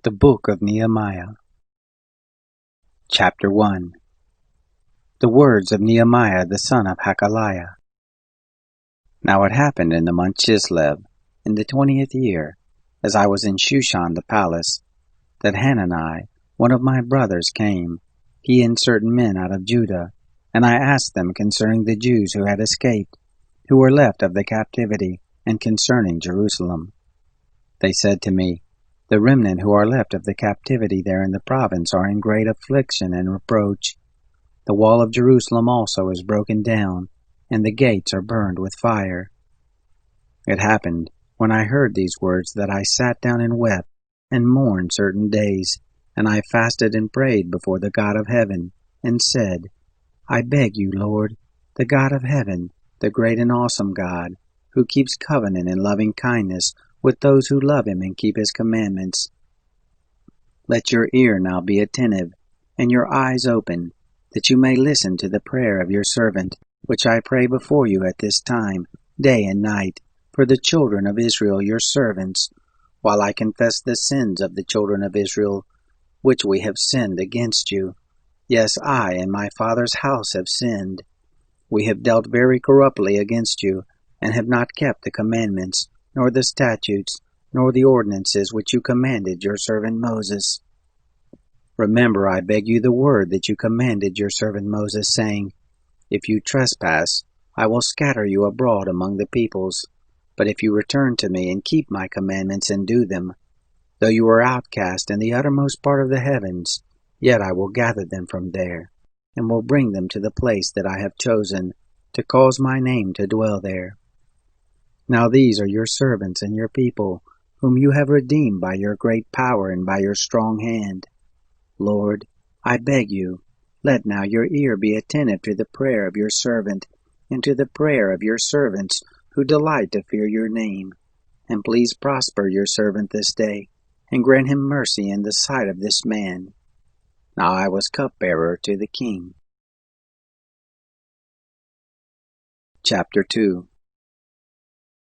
The Book of Nehemiah. Chapter 1. The words of Nehemiah the son of Hakaliah. Now it happened in the month Chislev, in the 20th year, as I was in Shushan the palace, that Hanani, one of my brothers, came, he and certain men out of Judah, and I asked them concerning the Jews who had escaped, who were left of the captivity, and concerning Jerusalem. They said to me, The remnant who are left of the captivity there in the province are in great affliction and reproach. The wall of Jerusalem also is broken down, and the gates are burned with fire. It happened, when I heard these words, that I sat down and wept, and mourned certain days, and I fasted and prayed before the God of heaven, and said, I beg you, Lord, the God of heaven, the great and awesome God, who keeps covenant and loving kindness with those who love him and keep his commandments. Let your ear now be attentive, and your eyes open, that you may listen to the prayer of your servant, which I pray before you at this time, day and night, for the children of Israel your servants, while I confess the sins of the children of Israel, which we have sinned against you. Yes, I and my father's house have sinned. We have dealt very corruptly against you, and have not kept the commandments, nor the statutes, nor the ordinances which you commanded your servant Moses. Remember, I beg you, the word that you commanded your servant Moses, saying, If you trespass, I will scatter you abroad among the peoples. But if you return to me and keep my commandments and do them, though you are outcast in the uttermost part of the heavens, yet I will gather them from there, and will bring them to the place that I have chosen, to cause my name to dwell there. Now these are your servants and your people, whom you have redeemed by your great power and by your strong hand. Lord, I beg you, let now your ear be attentive to the prayer of your servant, and to the prayer of your servants who delight to fear your name. And please prosper your servant this day, and grant him mercy in the sight of this man. Now I was cupbearer to the king. Chapter 2.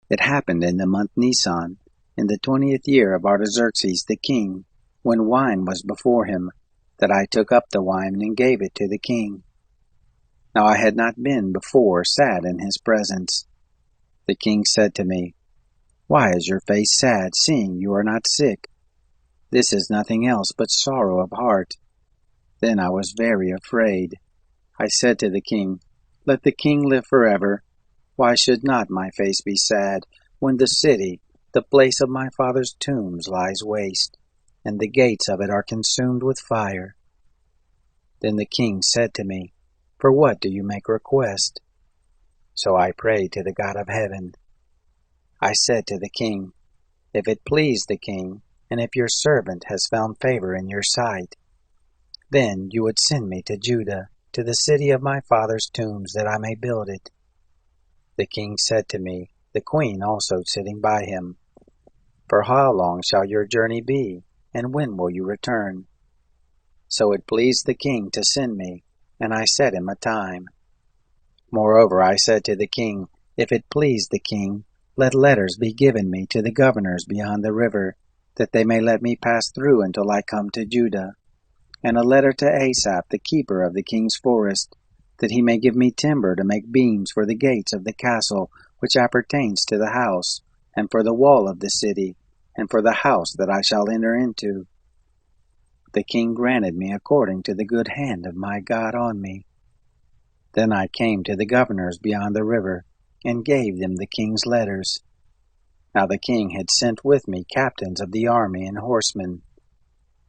It happened in the month Nisan, in the 20th year of Artaxerxes the king, when wine was before him, that I took up the wine and gave it to the king. Now I had not been before sad in his presence. The king said to me, Why is your face sad, seeing you are not sick? This is nothing else but sorrow of heart. Then I was very afraid. I said to the king, Let the king live forever. Why should not my face be sad, when the city, the place of my father's tombs, lies waste, and the gates of it are consumed with fire? Then the king said to me, For what do you make request? So I prayed to the God of heaven. I said to the king, If it please the king, and if your servant has found favor in your sight, then you would send me to Judah, to the city of my father's tombs, that I may build it. The king said to me, the queen also sitting by him, For how long shall your journey be, and when will you return? So it pleased the king to send me, and I set him a time. Moreover, I said to the king, If it please the king, let letters be given me to the governors beyond the river, that they may let me pass through until I come to Judah, and a letter to Asaph, the keeper of the king's forest, that he may give me timber to make beams for the gates of the castle which appertains to the house, and for the wall of the city, and for the house that I shall enter into. The king granted me according to the good hand of my God on me. Then I came to the governors beyond the river, and gave them the king's letters. Now the king had sent with me captains of the army and horsemen.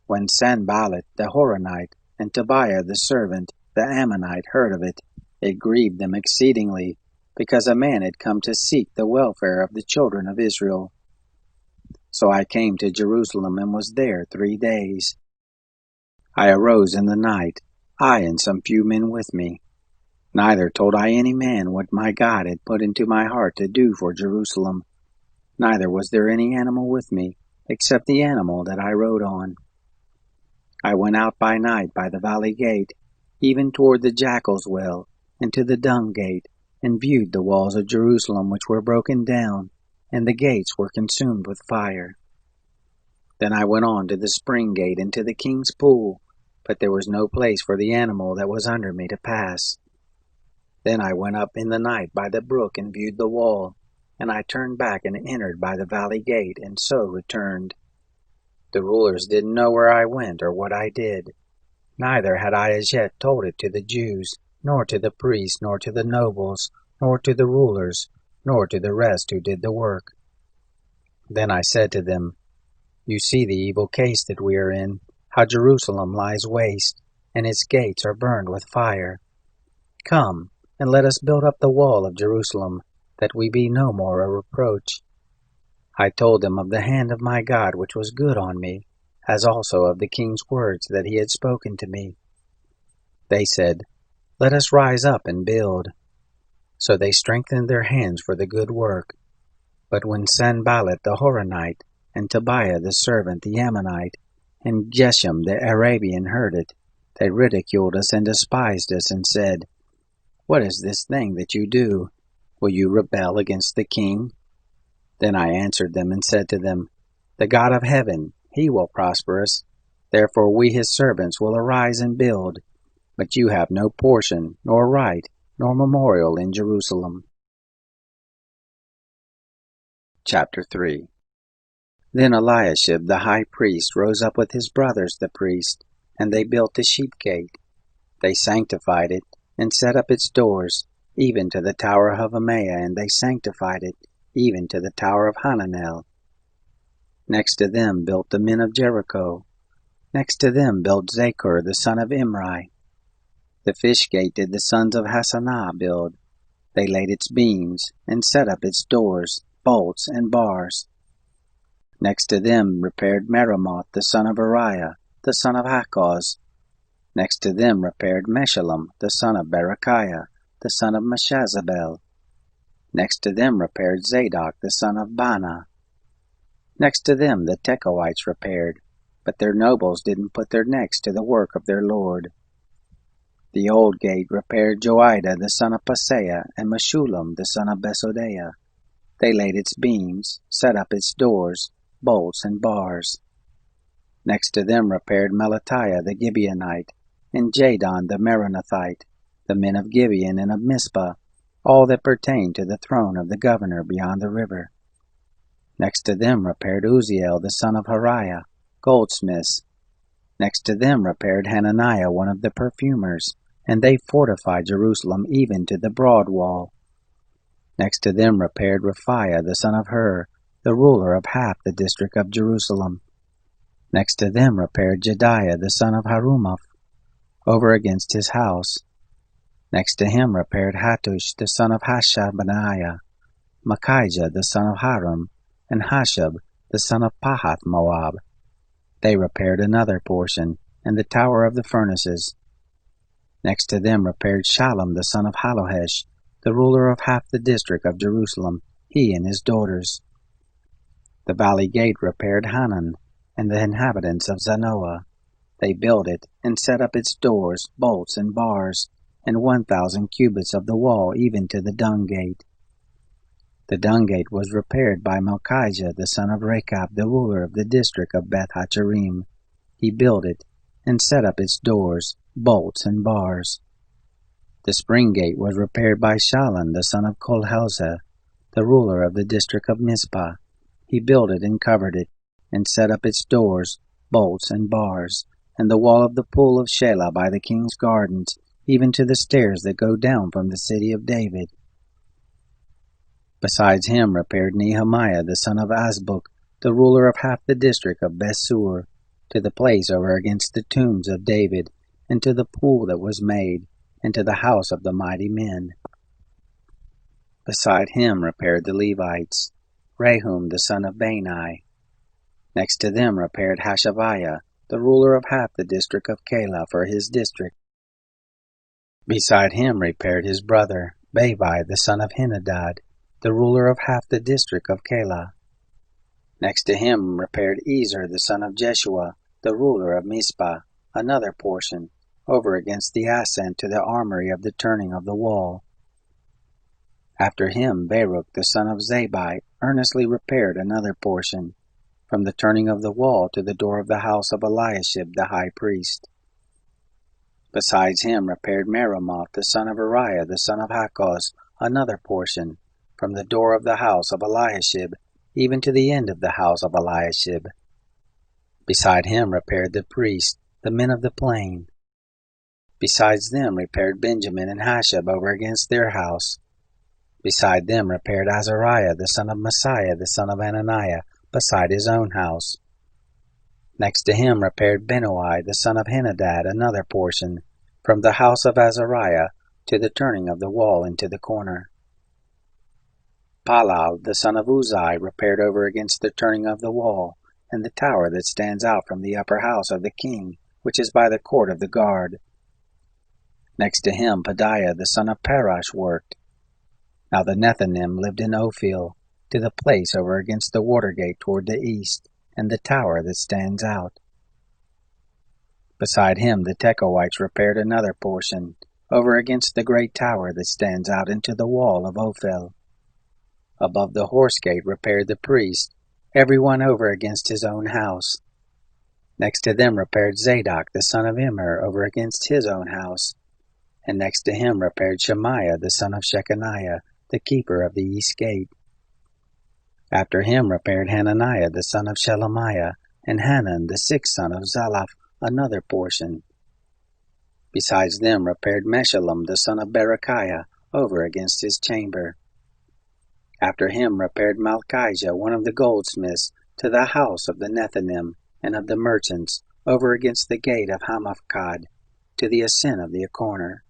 When Sanballat the Horonite, and Tobiah the servant, the Ammonite, heard of it, it grieved them exceedingly, because a man had come to seek the welfare of the children of Israel. So I came to Jerusalem, and was there 3 days. I arose in the night, I and some few men with me. Neither told I any man what my God had put into my heart to do for Jerusalem. Neither was there any animal with me, except the animal that I rode on. I went out by night by the valley gate, even toward the jackal's well, and to the dung gate, and viewed the walls of Jerusalem which were broken down, and the gates were consumed with fire. Then I went on to the spring gate and to the king's pool, but there was no place for the animal that was under me to pass. Then I went up in the night by the brook and viewed the wall, and I turned back and entered by the valley gate, and so returned. The rulers didn't know where I went or what I did. Neither had I as yet told it to the Jews, nor to the priests, nor to the nobles, nor to the rulers, nor to the rest who did the work. Then I said to them, You see the evil case that we are in, how Jerusalem lies waste, and its gates are burned with fire. Come, and let us build up the wall of Jerusalem, that we be no more a reproach. I told them of the hand of my God which was good on me, as also of the king's words that he had spoken to me. They said, Let us rise up and build. So they strengthened their hands for the good work. But when Sanballat the Horonite, and Tobiah the servant the Ammonite, and Geshem the Arabian heard it, they ridiculed us and despised us, and said, What is this thing that you do? Will you rebel against the king? Then I answered them and said to them, The God of heaven, he will prosper us. Therefore we his servants will arise and build. But you have no portion, nor right, nor memorial in Jerusalem. Chapter 3. Then Eliashib the high priest rose up with his brothers the priests, and they built the sheep gate. They sanctified it, and set up its doors, even to the tower of Hamaiah, and they sanctified it, even to the tower of Hananel. Next to them built the men of Jericho. Next to them built Zakur the son of Imri. The fish gate did the sons of Hassanah build. They laid its beams, and set up its doors, bolts, and bars. Next to them repaired Meremoth the son of Uriah, the son of Hakkoz. Next to them repaired Meshullam the son of Berechiah, the son of Meshazabel. Next to them repaired Zadok the son of Baana. Next to them the Tekoites repaired, but their nobles didn't put their necks to the work of their lord. The old gate repaired Joiada the son of Paseah, and Meshullam the son of Besodeiah. They laid its beams, set up its doors, bolts, and bars. Next to them repaired Melatiah the Gibeonite, and Jadon the Meronothite, the men of Gibeon and of Mizpah, all that pertained to the throne of the governor beyond the river. Next to them repaired Uzziel the son of Hariah, goldsmiths. Next to them repaired Hananiah one of the perfumers, and they fortified Jerusalem even to the broad wall. Next to them repaired Rephaiah the son of Hur, the ruler of half the district of Jerusalem. Next to them repaired Jediah the son of Harumaph, over against his house. Next to him repaired Hattush the son of Hashabniah, Machijah the son of Haram, and Hashab the son of Pahath Moab. They repaired another portion, and the tower of the furnaces. Next to them repaired Shallum the son of Halohesh, the ruler of half the district of Jerusalem, he and his daughters. The valley gate repaired Hanan, and the inhabitants of Zanoah. They built it, and set up its doors, bolts, and bars, and 1,000 cubits of the wall, even to the dung gate. The dung gate was repaired by Malchijah the son of Rechab, the ruler of the district of Beth Hacherim. He built it, and set up its doors, bolts, and bars. The spring gate was repaired by Shallun the son of Kolhelzeh, the ruler of the district of Mizpah. He built it and covered it, and set up its doors, bolts, and bars, and the wall of the pool of Shelah by the king's gardens, even to the stairs that go down from the city of David. Besides him repaired Nehemiah the son of Azbuk, the ruler of half the district of Bethsur, to the place over against the tombs of David, and to the pool that was made, and to the house of the mighty men. Beside him repaired the Levites, Rehum the son of Bani. Next to them repaired Hashabiah, the ruler of half the district of Keilah for his district. Beside him repaired his brother, Bavi the son of Henadad, the ruler of half the district of Keilah. Next to him repaired Ezer the son of Jeshua, the ruler of Mizpah, another portion, over against the ascent to the armory of the turning of the wall. After him Baruch the son of Zabai earnestly repaired another portion. from the turning of the wall to the door of the house of Eliashib the high priest. Besides him repaired Meremoth the son of Uriah the son of Hakkoz another portion, from the door of the house of Eliashib even to the end of the house of Eliashib. Beside him repaired the priests, the men of the plain. Besides them repaired Benjamin and Hashab over against their house. Beside them repaired Azariah the son of Messiah the son of Ananiah beside his own house. Next to him repaired Benoi the son of Henadad another portion, from the house of Azariah to the turning of the wall into the corner. Palal the son of Uzai repaired over against the turning of the wall, and the tower that stands out from the upper house of the king, which is by the court of the guard. Next to him Pedaiah the son of Parash worked. Now the Nethinim lived in Ophel, to the place over against the water gate toward the east, and the tower that stands out. Beside him the Tekoites repaired another portion, over against the great tower that stands out into the wall of Ophel. Above the horse gate repaired the priests, every one over against his own house. Next to them repaired Zadok the son of Immer over against his own house, and next to him repaired Shemaiah the son of Shechaniah, the keeper of the east gate. After him repaired Hananiah the son of Shelemiah, and Hanan the sixth son of Zalaph another portion. Besides them repaired Meshullam the son of Berechiah over against his chamber. After him repaired Malchijah one of the goldsmiths to the house of the Nethinim and of the merchants over against the gate of Hamaphkad, to the ascent of the corner.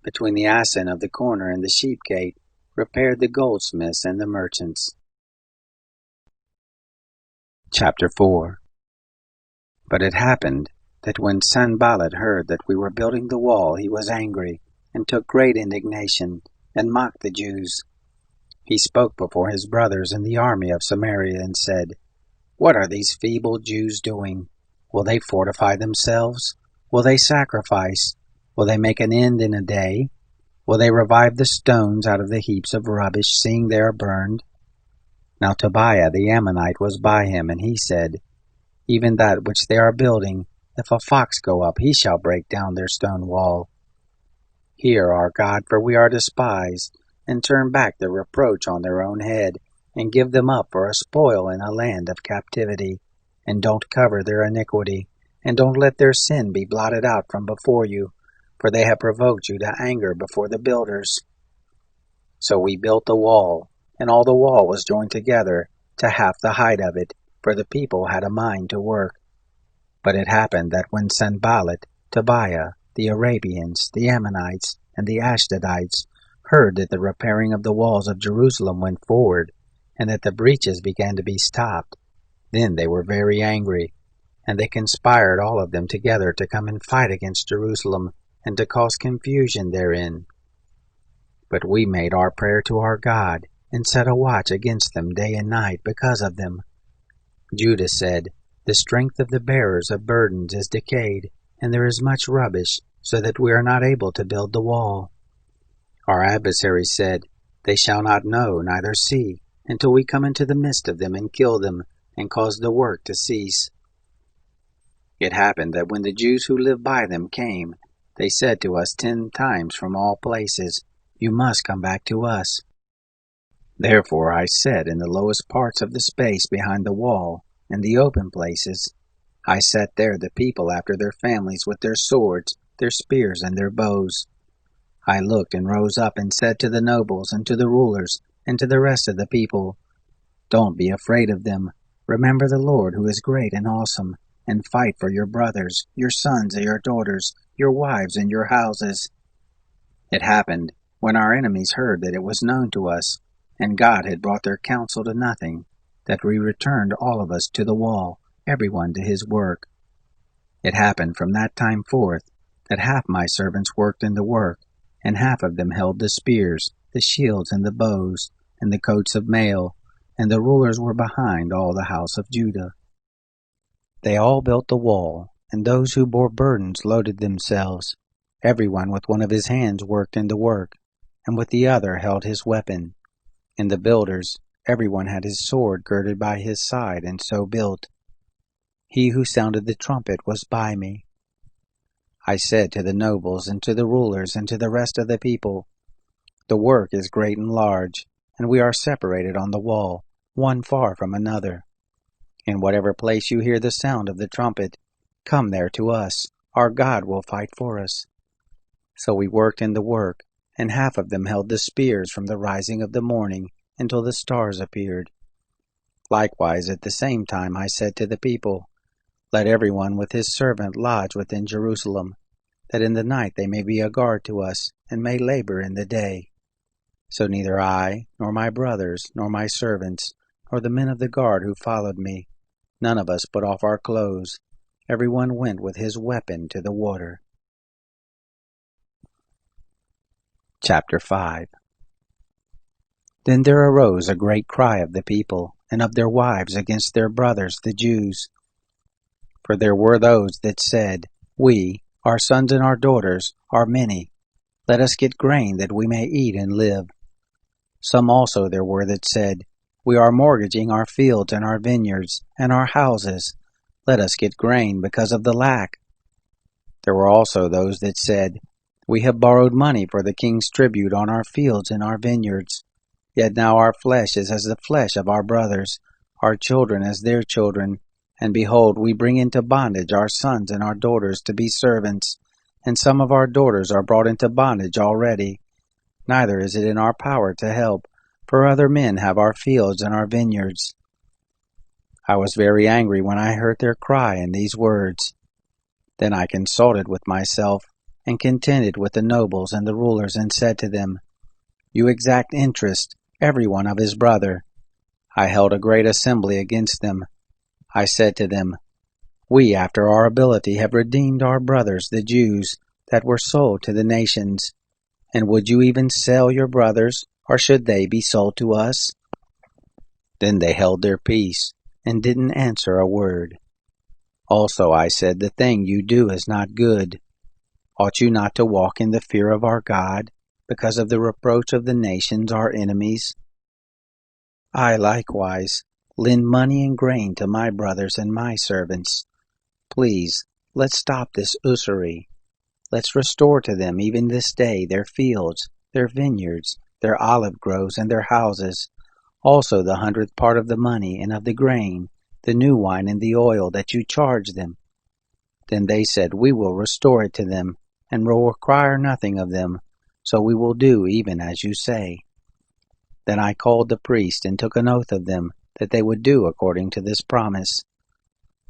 Between the ascent of the corner and the sheep gate repaired the goldsmiths and the merchants. Chapter 4. But it happened that when Sanballat heard that we were building the wall, he was angry, and took great indignation, and mocked the Jews. He spoke before his brothers in the army of Samaria, and said, What are these feeble Jews doing? Will they fortify themselves? Will they sacrifice? Will they make an end in a day? Will they revive the stones out of the heaps of rubbish, seeing they are burned? Now Tobiah the Ammonite was by him, and he said, Even that which they are building, if a fox go up, he shall break down their stone wall. Hear our God, for we are despised, and turn back the reproach on their own head, and give them up for a spoil in a land of captivity, and don't cover their iniquity, and don't let their sin be blotted out from before you, for they have provoked you to anger before the builders. So we built the wall, and all the wall was joined together to half the height of it, for the people had a mind to work. But it happened that when Sanballat, Tobiah, the Arabians, the Ammonites, and the Ashdodites heard that the repairing of the walls of Jerusalem went forward, and that the breaches began to be stopped, then they were very angry, and they conspired all of them together to come and fight against Jerusalem, and to cause confusion therein. But we made our prayer to our God, and set a watch against them day and night because of them. Judah said, The strength of the bearers of burdens is decayed, and there is much rubbish, so that we are not able to build the wall. Our adversaries said, They shall not know, neither see, until we come into the midst of them and kill them, and cause the work to cease. It happened that when the Jews who lived by them came, they said to us 10 times from all places, You must come back to us. Therefore I said in the lowest parts of the space behind the wall, and the open places, I set there the people after their families with their swords, their spears, and their bows. I looked and rose up and said to the nobles and to the rulers and to the rest of the people, Don't be afraid of them. Remember the Lord who is great and awesome, and fight for your brothers, your sons and your daughters, your wives and your houses. It happened, when our enemies heard that it was known to us, and God had brought their counsel to nothing, that we returned all of us to the wall, every one to his work. It happened from that time forth, that half my servants worked in the work, and half of them held the spears, the shields, and the bows, and the coats of mail, and the rulers were behind all the house of Judah. They all built the wall, and those who bore burdens loaded themselves. Every one with one of his hands worked in the work, and with the other held his weapon. And the builders, everyone had his sword girded by his side, and so built. He who sounded the trumpet was by me. I said to the nobles, and to the rulers, and to the rest of the people, the work is great and large, and we are separated on the wall, one far from another. In whatever place you hear the sound of the trumpet, come there to us. Our God will fight for us. So we worked in the work, and half of them held the spears from the rising of the morning until the stars appeared. Likewise, at the same time I said to the people, let everyone with his servant lodge within Jerusalem, that in the night they may be a guard to us, and may labor in the day. So neither I, nor my brothers, nor my servants, nor the men of the guard who followed me, none of us put off our clothes. Everyone went with his weapon to the water. Chapter 5. Then there arose a great cry of the people, and of their wives against their brothers the Jews. For there were those that said, we, our sons and our daughters, are many. Let us get grain that we may eat and live. Some also there were that said, we are mortgaging our fields and our vineyards and our houses. Let us get grain because of the lack. There were also those that said, we have borrowed money for the king's tribute on our fields and our vineyards. Yet now our flesh is as the flesh of our brothers, our children as their children. And behold, we bring into bondage our sons and our daughters to be servants, and some of our daughters are brought into bondage already. Neither is it in our power to help, for other men have our fields and our vineyards. I was very angry when I heard their cry and these words. Then I consulted with myself, and contended with the nobles and the rulers, and said to them, you exact interest, every one of his brother. I held a great assembly against them. I said to them, we after our ability have redeemed our brothers the Jews, that were sold to the nations. And would you even sell your brothers, or should they be sold to us? Then they held their peace, and didn't answer a word. Also I said, the thing you do is not good. Ought you not to walk in the fear of our God, because of the reproach of the nations our enemies? I likewise lend money and grain to my brothers and my servants. Please, let's stop this usury. Let's restore to them even this day their fields, their vineyards, their olive groves, and their houses, also the 100th part of the money and of the grain, the new wine and the oil that you charge them. Then they said, we will restore it to them, and will require nothing of them, so we will do even as you say. Then I called the priest and took an oath of them, that they would do according to this promise.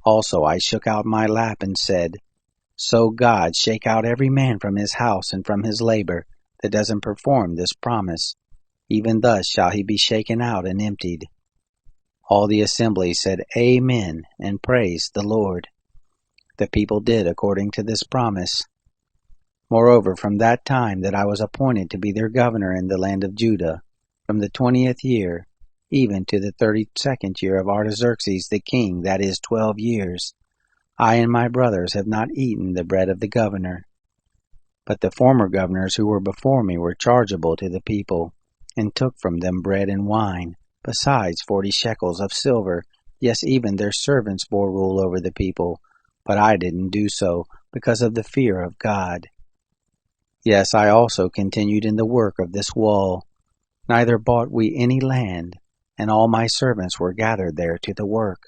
Also I shook out my lap and said, so God shake out every man from his house and from his labor that doesn't perform this promise. Even thus shall he be shaken out and emptied. All the assembly said, Amen, and praised the Lord. The people did according to this promise. Moreover, from that time that I was appointed to be their governor in the land of Judah, from the 20th year, even to the 32nd year of Artaxerxes the king, that is 12 years, I and my brothers have not eaten the bread of the governor. But the former governors who were before me were chargeable to the people, and took from them bread and wine, besides 40 shekels of silver. Yes, even their servants bore rule over the people, but I didn't do so, because of the fear of God. Yes, I also continued in the work of this wall. Neither bought we any land, and all my servants were gathered there to the work.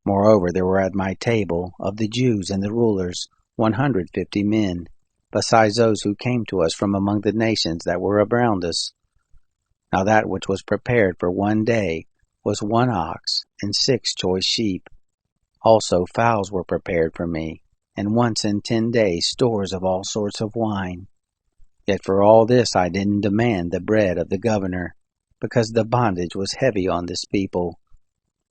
Moreover, there were at my table, of the Jews and the rulers, 150 men, besides those who came to us from among the nations that were around us. Now that which was prepared for one day was 1 ox and 6 choice sheep. Also fowls were prepared for me, and once in 10 days stores of all sorts of wine. Yet for all this I didn't demand the bread of the governor, because the bondage was heavy on this people.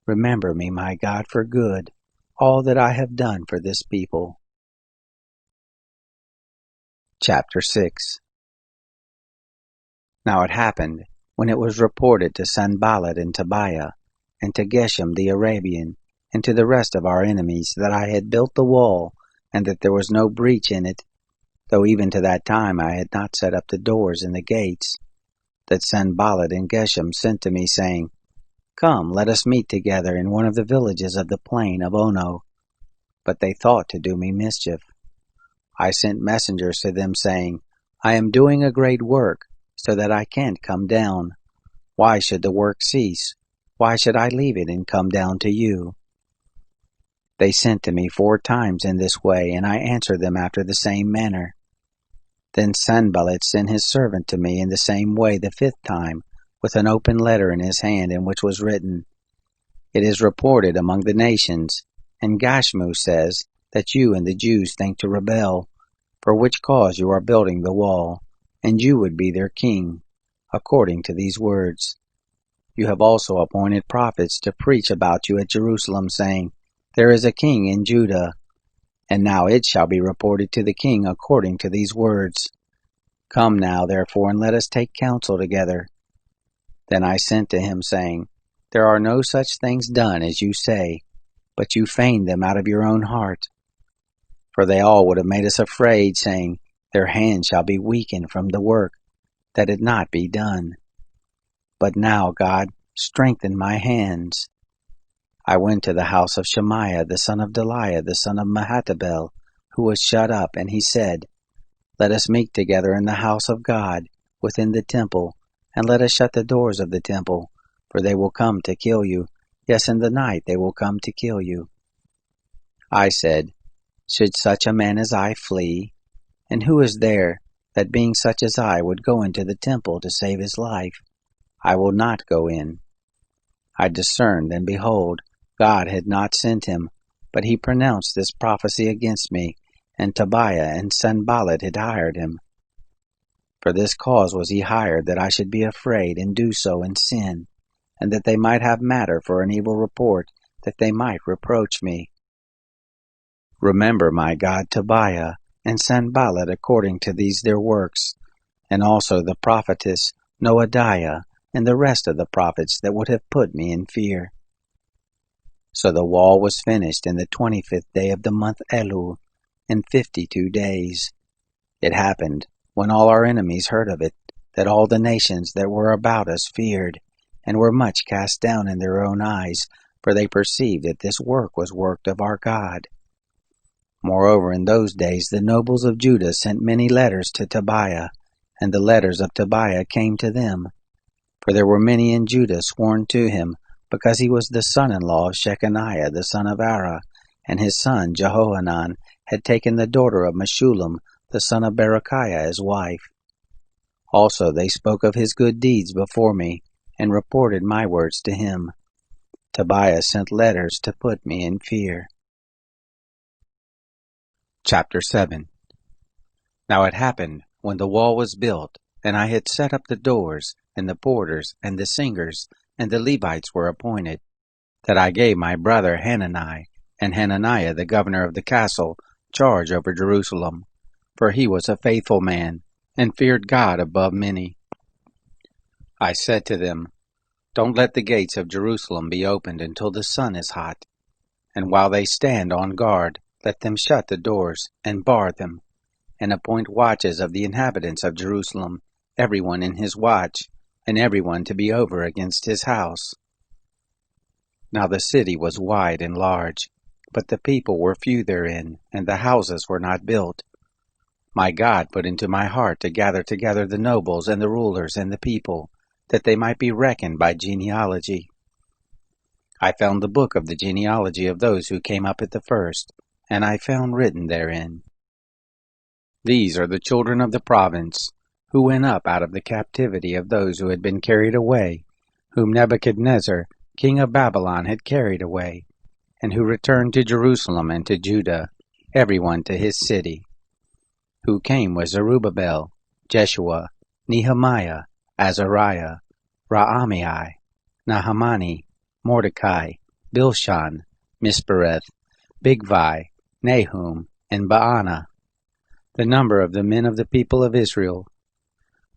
Remember me, my God, for good, all that I have done for this people. Chapter 6. Now it happened, when it was reported to Sanballat and Tobiah, and to Geshem the Arabian, and to the rest of our enemies, that I had built the wall, and that there was no breach in it, though even to that time I had not set up the doors and the gates, that Sanballat and Geshem sent to me, saying, "Come, let us meet together in one of the villages of the plain of Ono." But they thought to do me mischief. I sent messengers to them, saying, "I am doing a great work, so that I can't come down. Why should the work cease? Why should I leave it and come down to you?" They sent to me 4 times in this way, and I answered them after the same manner. Then Sanballat sent his servant to me in the same way the 5th time, with an open letter in his hand, in which was written, "It is reported among the nations, and Gashmu says, that you and the Jews think to rebel, for which cause you are building the wall, and you would be their king, according to these words. You have also appointed prophets to preach about you at Jerusalem, saying, There is a king in Judah. And now it shall be reported to the king according to these words. Come now, therefore, and let us take counsel together." Then I sent to him, saying, "There are no such things done as you say, but you feigned them out of your own heart. For they all would have made us afraid, saying, Their hand shall be weakened from the work, that it not be done. But now, God, strengthen my hands." I went to the house of Shemaiah, the son of Delaiah, the son of Mehetabel, who was shut up, and he said, "Let us meet together in the house of God, within the temple, and let us shut the doors of the temple, for they will come to kill you. Yes, in the night they will come to kill you." I said, "Should such a man as I flee? And who is there that being such as I would go into the temple to save his life? I will not go in." I discerned, and behold, God had not sent him, but he pronounced this prophecy against me, and Tobiah and Sanballat had hired him. For this cause was he hired, that I should be afraid and do so in sin, and that they might have matter for an evil report, that they might reproach me. Remember, my God, Tobiah and Sanballat according to these their works, and also the prophetess Noadiah, and the rest of the prophets that would have put me in fear. So the wall was finished in the 25th day of the month Elul, in 52 days. It happened, when all our enemies heard of it, that all the nations that were about us feared, and were much cast down in their own eyes, for they perceived that this work was worked of our God. Moreover, in those days the nobles of Judah sent many letters to Tobiah, and the letters of Tobiah came to them. For there were many in Judah sworn to him, because he was the son-in-law of Shechaniah the son of Ara, and his son Jehohanan had taken the daughter of Meshullam the son of Berechiah as wife. Also they spoke of his good deeds before me, and reported my words to him. Tobiah sent letters to put me in fear. Chapter 7. Now it happened, when the wall was built, and I had set up the doors, and the porters, and the singers, and the Levites were appointed, that I gave my brother Hanani, and Hananiah the governor of the castle, charge over Jerusalem, for he was a faithful man, and feared God above many. I said to them, Don't let the gates of Jerusalem be opened until the sun is hot, and while they stand on guard, let them shut the doors, and bar them, and appoint watches of the inhabitants of Jerusalem, everyone in his watch, and everyone to be over against his house. Now the city was wide and large, but the people were few therein, and the houses were not built. My God put into my heart to gather together the nobles and the rulers and the people, that they might be reckoned by genealogy. I found the book of the genealogy of those who came up at the first, and I found written therein, These are the children of the province, who went up out of the captivity of those who had been carried away, whom Nebuchadnezzar, king of Babylon, had carried away, and who returned to Jerusalem and to Judah, every one to his city. Who came was Zerubbabel, Jeshua, Nehemiah, Azariah, Raamiah, Nahamani, Mordecai, Bilshan, Mispereth, Bigvai, Nahum, and Baanah. The number of the men of the people of Israel,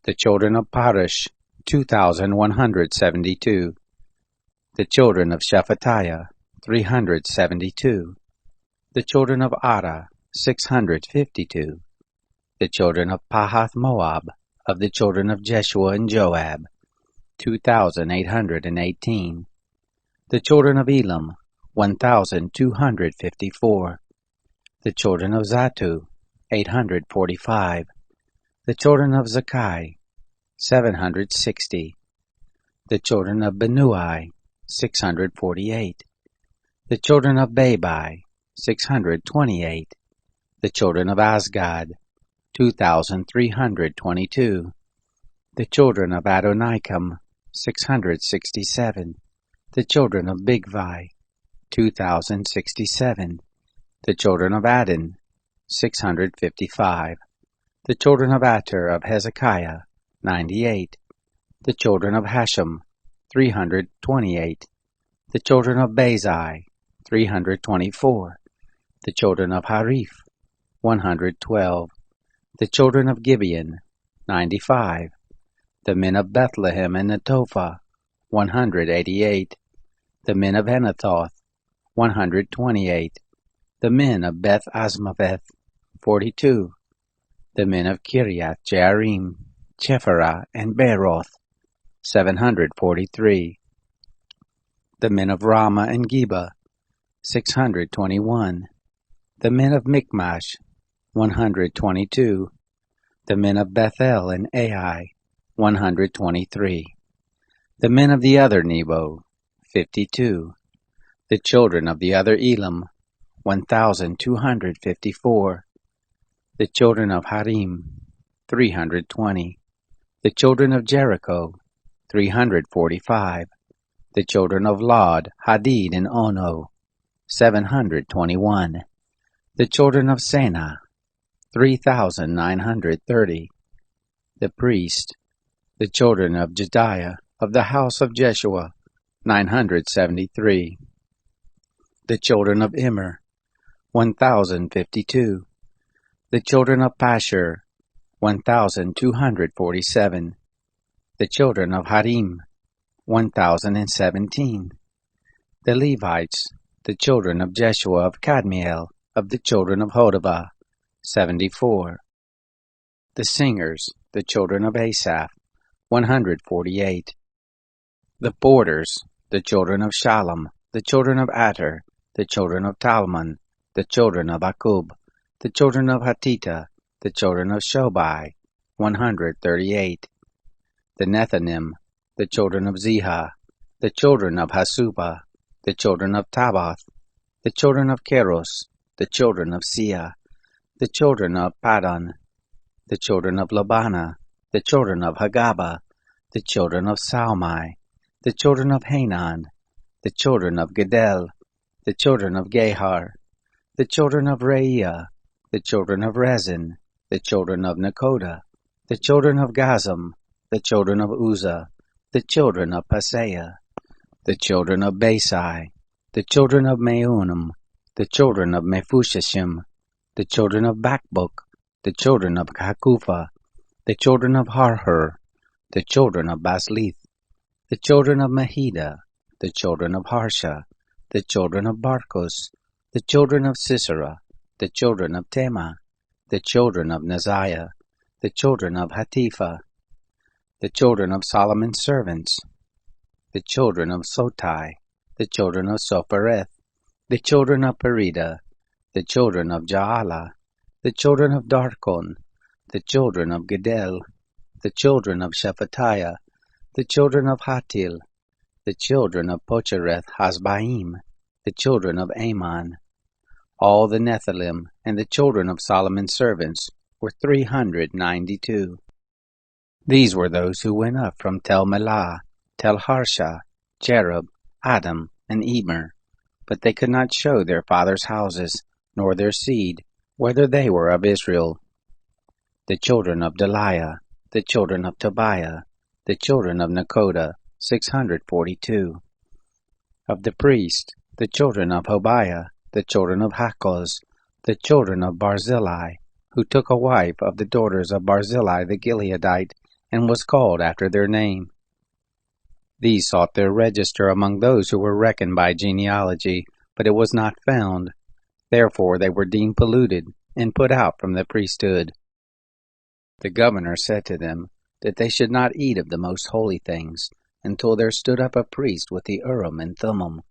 the children of Parosh, 2,172. The children of Shephatiah, 372. The children of Ada, 652. The children of Pahath Moab, of the children of Jeshua and Joab, 2,818. The children of Elam, 1,254. The children of Zattu, 845. The children of Zakkai, 760. The children of Benui, 648. The children of Babai, 628. The children of Azgad, 2,322. The children of Adonikam, 667. The children of Bigvai, 2,067. The children of Adin, 655. The children of Ater of Hezekiah, 98. The children of Hashem, 328. The children of Bazai, 324. The children of Hariph, 112. The children of Gibeon, 95. The men of Bethlehem and Netophah, 188. The men of Anathoth, 128. The men of Beth Asmaveth, 42. The men of Kiriath Jearim, Chephirah, and Beeroth, 743. The men of Ramah and Geba, 621. The men of Michmash, 122. The men of Bethel and Ai, 123. The men of the other Nebo, 52. The children of the other Elam, 1,254. The children of Harim, 320. The children of Jericho, 345. The children of Lod, Hadid, and Ono, 721. The children of Senah, 3,930. The priest, the children of Jediah, of the house of Jeshua, 973. The children of Immer, 1,052. The children of Pashur, 1,247. The children of Harim, 1,017. The Levites, the children of Jeshua of Kadmiel, of the children of Hodavah, 74. The singers, the children of Asaph, 148. The porters, the children of Shalom, the children of Ater, the children of Talmon, the children of Akub, the children of Hatita, the children of Shobai, 138. The Nethanim, the children of Ziha, the children of Hasupah, the children of Tabath, the children of Keros, the children of Sia, the children of Padon, the children of Labana, the children of Hagaba, the children of Salmai, the children of Hanan, the children of Gedel, the children of Gehar, the children of Reaiah, the children of Rezin, the children of Nekoda, the children of Gazam, the children of Uzzah, the children of Paseah, the children of Basai, the children of Meunim, the children of Mephushashim, the children of Bakbuk, the children of Hakupha, the children of Harhur, the children of Baslith, the children of Mahida, the children of Harsha, the children of Barkos, the children of Sisera, the children of Tema, the children of Neziah, the children of Hatipha, the children of Solomon's servants, the children of Sotai, the children of Sophereth, the children of Perida, the children of Jaala, the children of Darkon, the children of Gedel, the children of Shephatiah, the children of Hatil, the children of Pochereth Hasbaim, the children of Ammon. All the Nephilim and the children of Solomon's servants were 392. These were those who went up from Tel Melah, Tel Harsha, Cherub, Adam, and Emer, but they could not show their fathers' houses, nor their seed, whether they were of Israel. The children of Deliah, the children of Tobiah, the children of Nekoda, 642. Of the priest, the children of Hobiah, the children of Hakkoz, the children of Barzillai, who took a wife of the daughters of Barzillai the Gileadite, and was called after their name. These sought their register among those who were reckoned by genealogy, but it was not found. Therefore they were deemed polluted, and put out from the priesthood. The governor said to them that they should not eat of the most holy things, until there stood up a priest with the Urim and Thummim.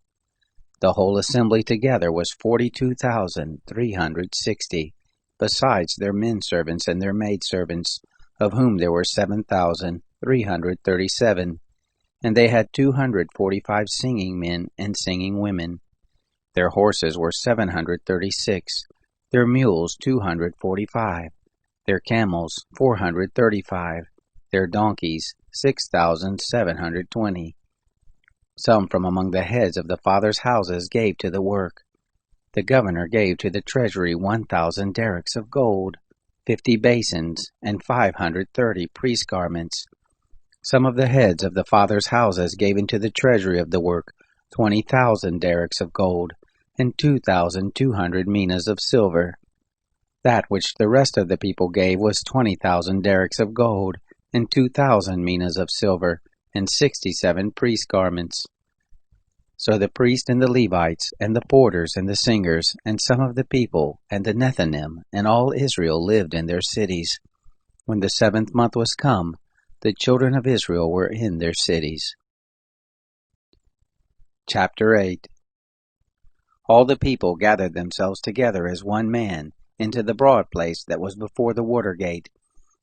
The whole assembly together was 42,360, besides their men-servants and their maidservants, of whom there were 7,337, and they had 245 singing men and singing women. Their horses were 736, their mules 245, their camels 435, their donkeys 6,720. Some from among the heads of the fathers' houses gave to the work. The governor gave to the treasury 1,000 derricks of gold, 50 basins, and 530 priest garments. Some of the heads of the fathers' houses gave into the treasury of the work 20,000 derricks of gold, and 2,200 minas of silver. That which the rest of the people gave was 20,000 derricks of gold, and 2,000 minas of silver, and 67 priest garments. So the priests and the Levites, and the porters and the singers, and some of the people, and the Nethinim, and all Israel lived in their cities. When the 7th month was come, the children of Israel were in their cities. Chapter 8. All the people gathered themselves together as one man into the broad place that was before the water gate,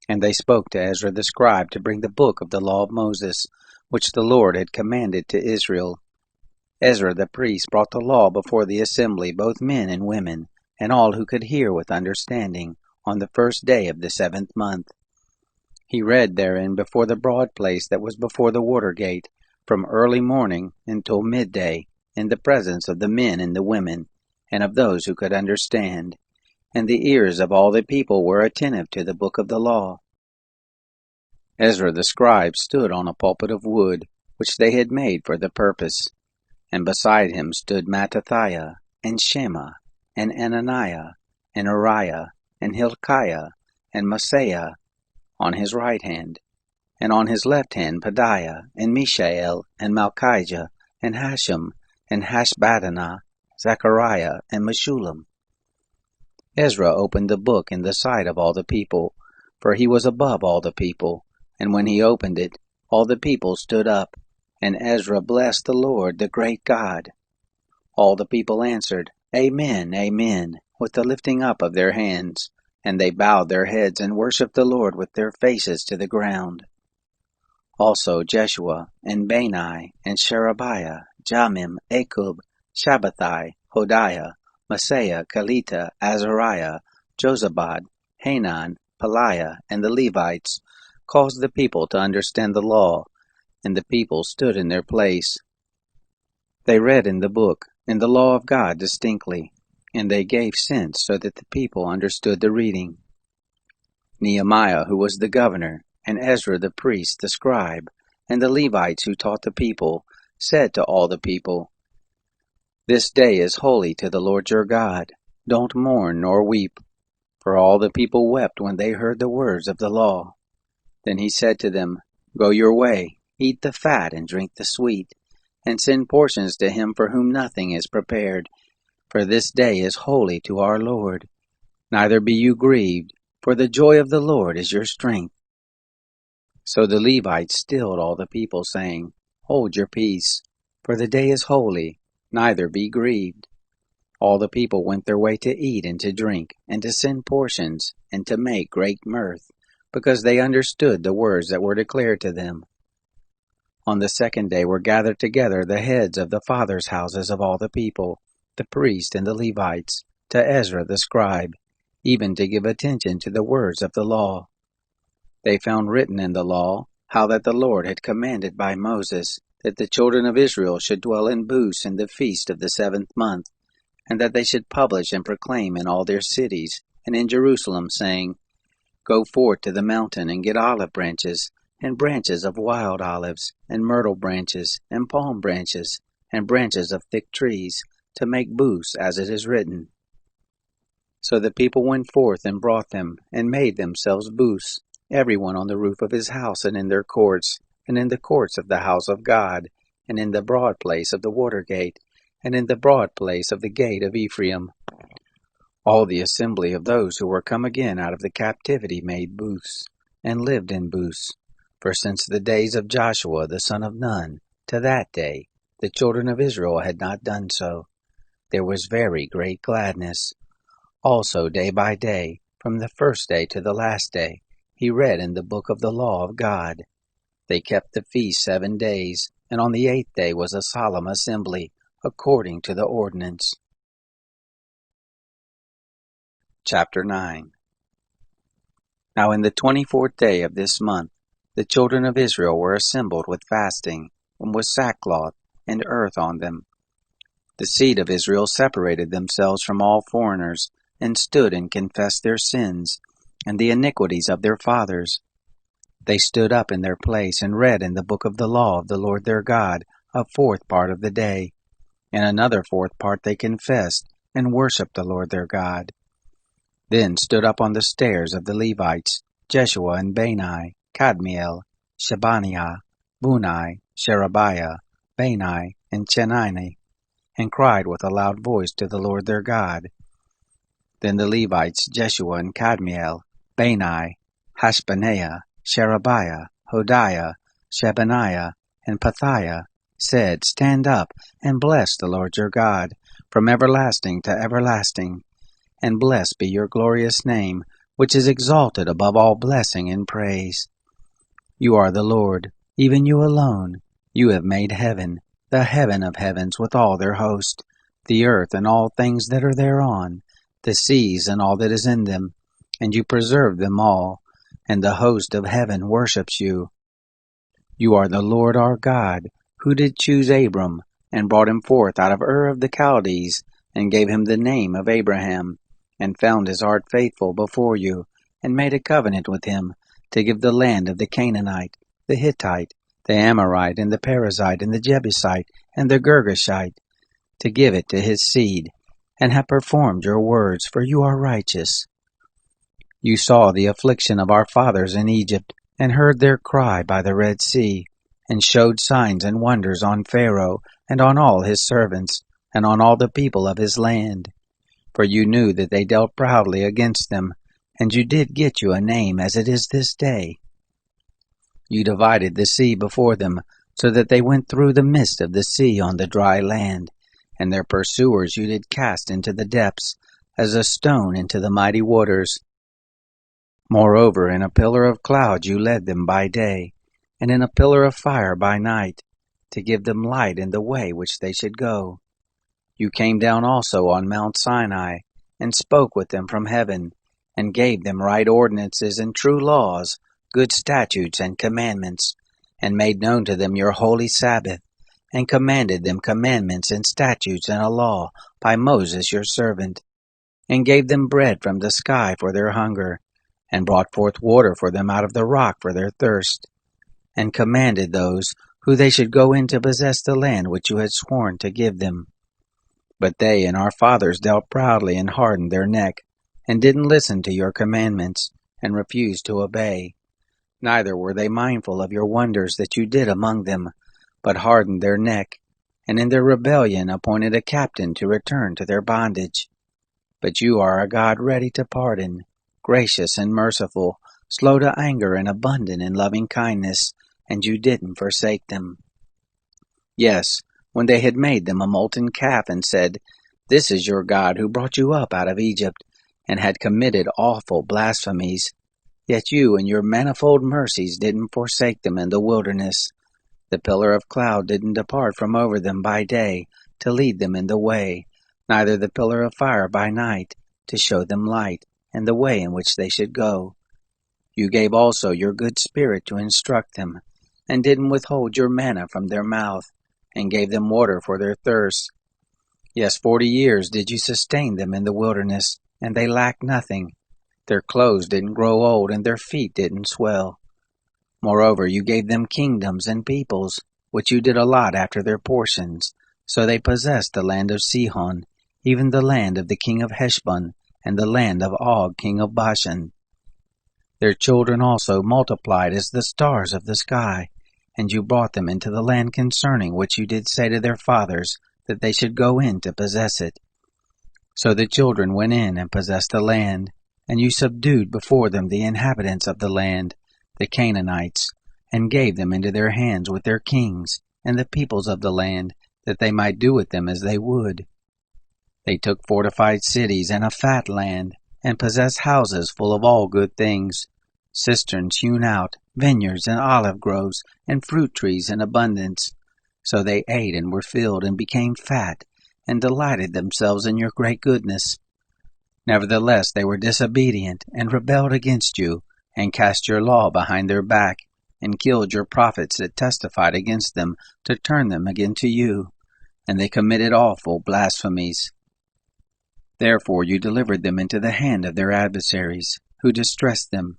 and they spoke to Ezra the scribe to bring the book of the law of Moses, which the Lord had commanded to Israel. Ezra the priest brought the law before the assembly, both men and women, and all who could hear with understanding, on the 1st day of the 7th month. He read therein before the broad place that was before the water gate, from early morning until midday, in the presence of the men and the women, and of those who could understand. And the ears of all the people were attentive to the book of the law. Ezra the scribe stood on a pulpit of wood, which they had made for the purpose. And beside him stood Mattathiah, and Shema, and Ananiah, and Uriah, and Hilkiah, and Maaseiah, on his right hand, and on his left hand Pedaiah, and Mishael, and Malchijah, and Hashem, and Hashbaddanah, Zechariah, and Meshullam. Ezra opened the book in the sight of all the people, for he was above all the people, and when he opened it, all the people stood up, and Ezra blessed the Lord, the great God. All the people answered, Amen, Amen, with the lifting up of their hands, and they bowed their heads and worshipped the Lord with their faces to the ground. Also Jeshua, and Bani, and Sherebiah, Jamim, Akub, Shabbathai, Hodiah, Maaseiah, Kelita, Azariah, Jozabad, Hanan, Peliah, and the Levites, caused the people to understand the law, and the people stood in their place. They read in the book, in the law of God distinctly, and they gave sense so that the people understood the reading. Nehemiah, who was the governor, and Ezra the priest, the scribe, and the Levites who taught the people, said to all the people, This day is holy to the Lord your God. Don't mourn nor weep. For all the people wept when they heard the words of the law. Then he said to them, Go your way, eat the fat and drink the sweet, and send portions to him for whom nothing is prepared. For this day is holy to our Lord. Neither be you grieved, for the joy of the Lord is your strength. So the Levites stilled all the people, saying, Hold your peace, for the day is holy, neither be grieved. All the people went their way to eat and to drink, and to send portions, and to make great mirth, because they understood the words that were declared to them. On the 2nd day were gathered together the heads of the fathers' houses of all the people, the priests and the Levites, to Ezra the scribe, even to give attention to the words of the law. They found written in the law how that the Lord had commanded by Moses that the children of Israel should dwell in booths in the feast of the 7th month, and that they should publish and proclaim in all their cities and in Jerusalem, saying, Go forth to the mountain and get olive branches, and branches of wild olives, and myrtle branches, and palm branches, and branches of thick trees, to make booths, as it is written. So the people went forth and brought them, and made themselves booths, every one on the roof of his house, and in their courts, and in the courts of the house of God, and in the broad place of the water gate, and in the broad place of the gate of Ephraim. All the assembly of those who were come again out of the captivity made booths, and lived in booths. For since the days of Joshua the son of Nun to that day, the children of Israel had not done so. There was very great gladness. Also day by day, from the first day to the last day, he read in the book of the law of God. They kept the feast 7 days, and on the 8th day was a solemn assembly, according to the ordinance. Chapter 9. Now in the 24th day of this month, the children of Israel were assembled with fasting, and with sackcloth and earth on them. The seed of Israel separated themselves from all foreigners, and stood and confessed their sins, and the iniquities of their fathers. They stood up in their place, and read in the book of the law of the Lord their God a 4th part of the day. And another 4th part they confessed, and worshipped the Lord their God. Then stood up on the stairs of the Levites, Jeshua and Bani, Kadmiel, Shebaniah, Bunai, Sherebiah, Bani, and Chenani, and cried with a loud voice to the Lord their God. Then the Levites, Jeshua and Kadmiel, Bani, Hashbaniah, Sherebiah, Hodiah, Shebaniah, and Pethiah, said, Stand up, and bless the Lord your God, from everlasting to everlasting. And blessed be your glorious name, which is exalted above all blessing and praise. You are the Lord, even you alone. You have made heaven, the heaven of heavens with all their host, the earth and all things that are thereon, the seas and all that is in them, and you preserve them all, and the host of heaven worships you. You are the Lord our God, who did choose Abram, and brought him forth out of Ur of the Chaldees, and gave him the name of Abraham, and found his heart faithful before you, and made a covenant with him, to give the land of the Canaanite, the Hittite, the Amorite, and the Perizzite, and the Jebusite, and the Girgashite, to give it to his seed, and have performed your words, for you are righteous. You saw the affliction of our fathers in Egypt, and heard their cry by the Red Sea, and showed signs and wonders on Pharaoh, and on all his servants, and on all the people of his land. For you knew that they dealt proudly against them, and you did get you a name as it is this day. You divided the sea before them, so that they went through the midst of the sea on the dry land, and their pursuers you did cast into the depths, as a stone into the mighty waters. Moreover, in a pillar of cloud you led them by day, and in a pillar of fire by night, to give them light in the way which they should go. You came down also on Mount Sinai, and spoke with them from heaven, and gave them right ordinances and true laws, good statutes and commandments, and made known to them your holy Sabbath, and commanded them commandments and statutes and a law by Moses your servant, and gave them bread from the sky for their hunger, and brought forth water for them out of the rock for their thirst, and commanded those who they should go in to possess the land which you had sworn to give them. But they and our fathers dealt proudly and hardened their neck, and didn't listen to your commandments, and refused to obey. Neither were they mindful of your wonders that you did among them, but hardened their neck, and in their rebellion appointed a captain to return to their bondage. But you are a God ready to pardon, gracious and merciful, slow to anger and abundant in loving kindness, and you didn't forsake them. Yes, when they had made them a molten calf and said, This is your God who brought you up out of Egypt, and had committed awful blasphemies, yet you in your manifold mercies didn't forsake them in the wilderness. The pillar of cloud didn't depart from over them by day, to lead them in the way, neither the pillar of fire by night, to show them light, and the way in which they should go. You gave also your good Spirit to instruct them, and didn't withhold your manna from their mouth, and gave them water for their thirst. Yes, 40 years did you sustain them in the wilderness, and they lacked nothing. Their clothes didn't grow old, and their feet didn't swell. Moreover, you gave them kingdoms and peoples, which you did allot after their portions. So they possessed the land of Sihon, even the land of the king of Heshbon, and the land of Og king of Bashan. Their children also multiplied as the stars of the sky, and you brought them into the land concerning which you did say to their fathers, that they should go in to possess it. So the children went in and possessed the land, and you subdued before them the inhabitants of the land, the Canaanites, and gave them into their hands with their kings and the peoples of the land, that they might do with them as they would. They took fortified cities and a fat land, and possessed houses full of all good things, cisterns hewn out, vineyards and olive groves, and fruit trees in abundance. So they ate and were filled and became fat, and delighted themselves in your great goodness. Nevertheless they were disobedient, and rebelled against you, and cast your law behind their back, and killed your prophets that testified against them, to turn them again to you. And they committed awful blasphemies. Therefore you delivered them into the hand of their adversaries, who distressed them.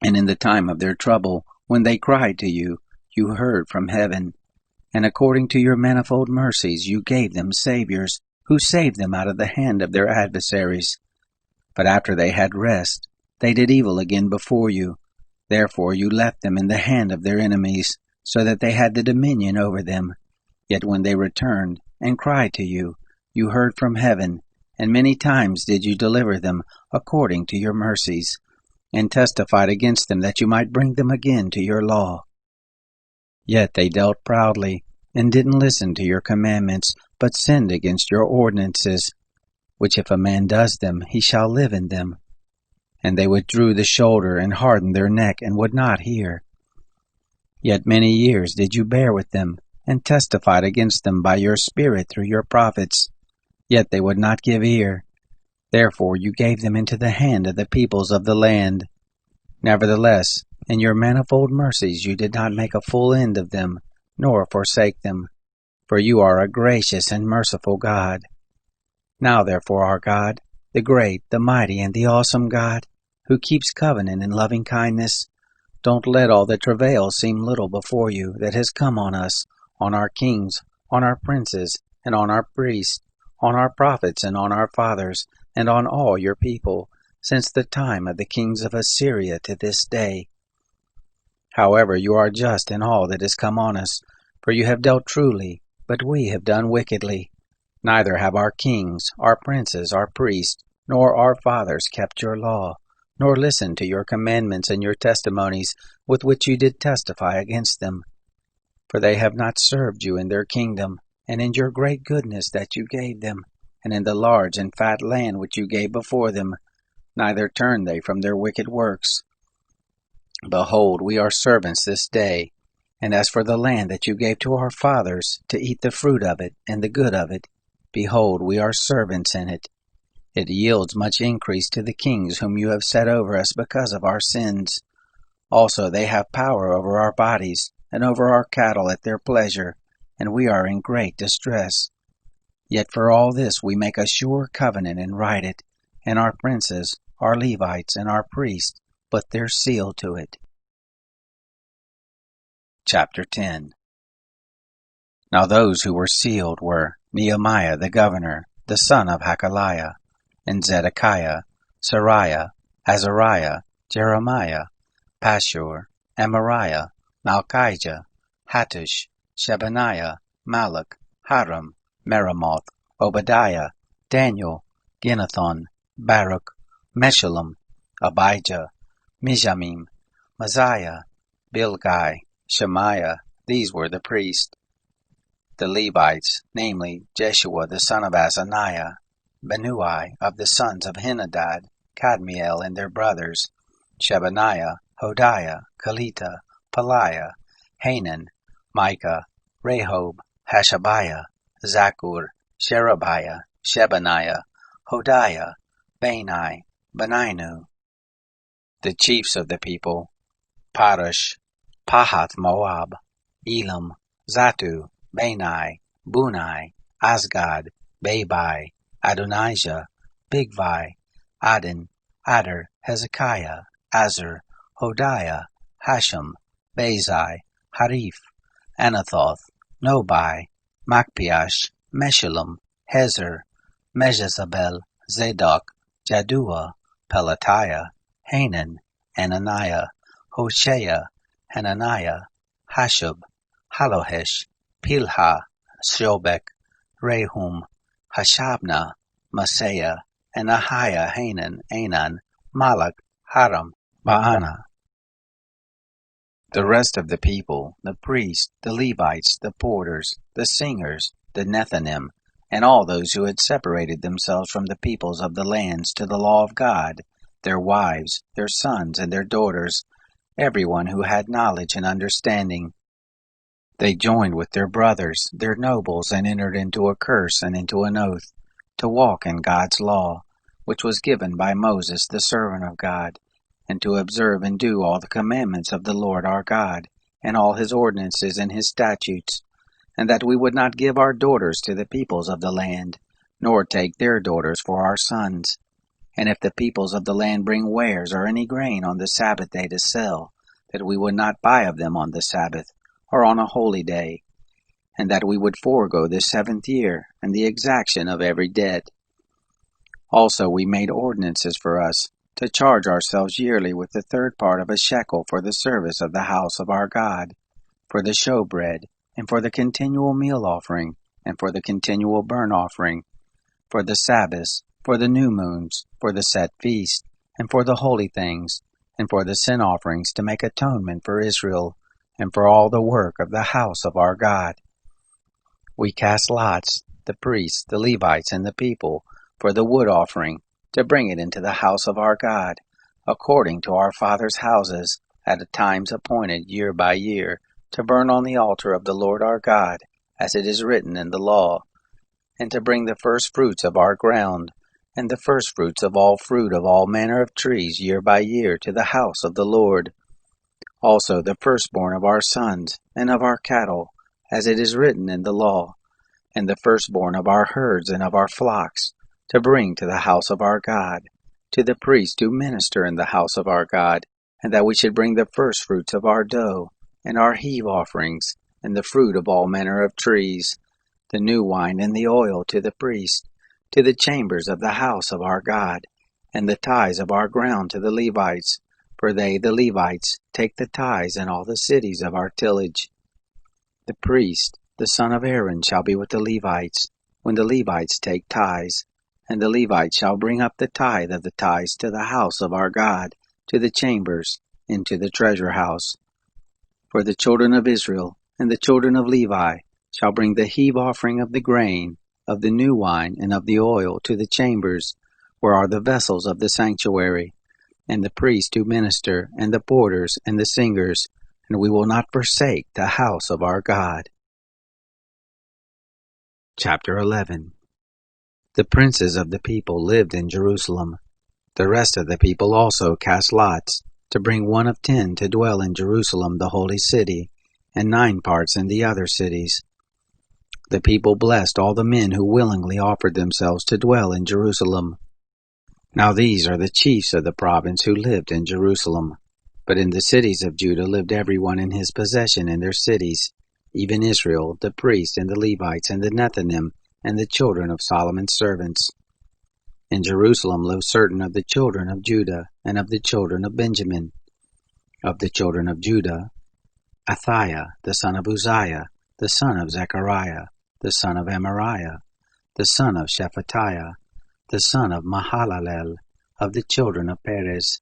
And in the time of their trouble, when they cried to you, you heard from heaven. And according to your manifold mercies you gave them saviors, who saved them out of the hand of their adversaries. But after they had rest, they did evil again before you. Therefore you left them in the hand of their enemies, so that they had the dominion over them. Yet when they returned and cried to you, you heard from heaven, and many times did you deliver them according to your mercies, and testified against them that you might bring them again to your law. Yet they dealt proudly, and didn't listen to your commandments, but sinned against your ordinances, which if a man does them, he shall live in them. And they withdrew the shoulder, and hardened their neck, and would not hear. Yet many years did you bear with them, and testified against them by your Spirit through your prophets. Yet they would not give ear. Therefore you gave them into the hand of the peoples of the land. Nevertheless, in your manifold mercies you did not make a full end of them, nor forsake them. For you are a gracious and merciful God. Now therefore our God, the great, the mighty, and the awesome God, who keeps covenant and loving kindness, don't let all the travail seem little before you that has come on us, on our kings, on our princes, and on our priests, on our prophets, and on our fathers, and on all your people, since the time of the kings of Assyria to this day. However, you are just in all that has come on us, for you have dealt truly, but we have done wickedly. Neither have our kings, our princes, our priests, nor our fathers kept your law, nor listened to your commandments and your testimonies with which you did testify against them. For they have not served you in their kingdom, and in your great goodness that you gave them, and in the large and fat land which you gave before them, neither turned they from their wicked works. Behold, we are servants this day, and as for the land that you gave to our fathers, to eat the fruit of it and the good of it, behold, we are servants in it. It yields much increase to the kings whom you have set over us because of our sins. Also they have power over our bodies, and over our cattle at their pleasure, and we are in great distress. Yet for all this we make a sure covenant and write it, and our princes, our Levites, and our priests put their seal to it. Chapter 10. Now those who were sealed were Nehemiah the governor, the son of Hakaliah, and Zedekiah, Sariah, Azariah, Jeremiah, Pashur, Amariah, Malchijah, Hattush, Shebaniah, Malach, Haram, Meremoth, Obadiah, Daniel, Ginnethon, Baruch, Meshullam, Abijah, Mijamim, Messiah, Bilgai, Shemaiah. These were the priests. The Levites, namely Jeshua the son of Azaniah, Benui of the sons of Henadad, Kadmiel and their brothers, Shebaniah, Hodiah, Kelita, Peliah, Hanan, Micah, Rehob, Hashabiah, Zakur, Sherebiah, Shebaniah, Hodiah, Bani, Beninu. The chiefs of the people, Parush, Pahath Moab, Elam, Zatu, Bani, Bunai, Asgad, Babai, Adonijah, Bigvai, Adin, Adar, Hezekiah, Azur, Hodiah, Hashem, Bezai, Harif, Anathoth, Nobai, Macpiash, Meshullam, Hezer, Mejezabel, Zadok, Jaddua, Pelatiah, Hanan, Ananiah, Hoshea, Hananiah, Hashub, Halohesh, Pilha, Shobek, Rehum, Hashabna, Maaseiah, and Ahiah, Hanan, Anan, Malach, Haram, Baana. The rest of the people, the priests, the Levites, the porters, the singers, the Nethinim, and all those who had separated themselves from the peoples of the lands to the law of God, their wives, their sons, and their daughters, everyone who had knowledge and understanding. They joined with their brothers, their nobles, and entered into a curse and into an oath, to walk in God's law, which was given by Moses the servant of God, and to observe and do all the commandments of the Lord our God, and all his ordinances and his statutes, and that we would not give our daughters to the peoples of the land, nor take their daughters for our sons. And if the peoples of the land bring wares or any grain on the Sabbath day to sell, that we would not buy of them on the Sabbath, or on a holy day, and that we would forego the 7th year, and the exaction of every debt. Also we made ordinances for us, to charge ourselves yearly with the 3rd part of a shekel for the service of the house of our God, for the showbread, and for the continual meal offering, and for the continual burnt offering, for the Sabbaths, for the new moons, for the set feast, and for the holy things, and for the sin offerings to make atonement for Israel, and for all the work of the house of our God. We cast lots, the priests, the Levites, and the people, for the wood offering, to bring it into the house of our God, according to our fathers' houses, at times appointed year by year, to burn on the altar of the Lord our God, as it is written in the law, and to bring the first fruits of our ground, and the first fruits of all fruit of all manner of trees year by year to the house of the Lord. Also the firstborn of our sons, and of our cattle, as it is written in the law, and the firstborn of our herds and of our flocks, to bring to the house of our God, to the priests who minister in the house of our God, and that we should bring the firstfruits of our dough, and our heave offerings, and the fruit of all manner of trees, the new wine and the oil to the priest, to the chambers of the house of our God, and the tithes of our ground to the Levites, for they, the Levites, take the tithes in all the cities of our tillage. The priest, the son of Aaron, shall be with the Levites, when the Levites take tithes, and the Levites shall bring up the tithe of the tithes to the house of our God, to the chambers, into the treasure house. For the children of Israel and the children of Levi shall bring the heave offering of the grain, of the new wine, and of the oil to the chambers, where are the vessels of the sanctuary, and the priests who minister, and the porters, and the singers, and we will not forsake the house of our God. Chapter 11. The princes of the people lived in Jerusalem. The rest of the people also cast lots, to bring 1 of 10 to dwell in Jerusalem the holy city, and 9 parts in the other cities. The people blessed all the men who willingly offered themselves to dwell in Jerusalem. Now these are the chiefs of the province who lived in Jerusalem. But in the cities of Judah lived everyone in his possession in their cities, even Israel, the priests, and the Levites, and the Nethinim, and the children of Solomon's servants. In Jerusalem lived certain of the children of Judah, and of the children of Benjamin. Of the children of Judah, Athiah, the son of Uzziah, the son of Zechariah, the son of Amariah, the son of Shephatiah, the son of Mahalalel, of the children of Perez,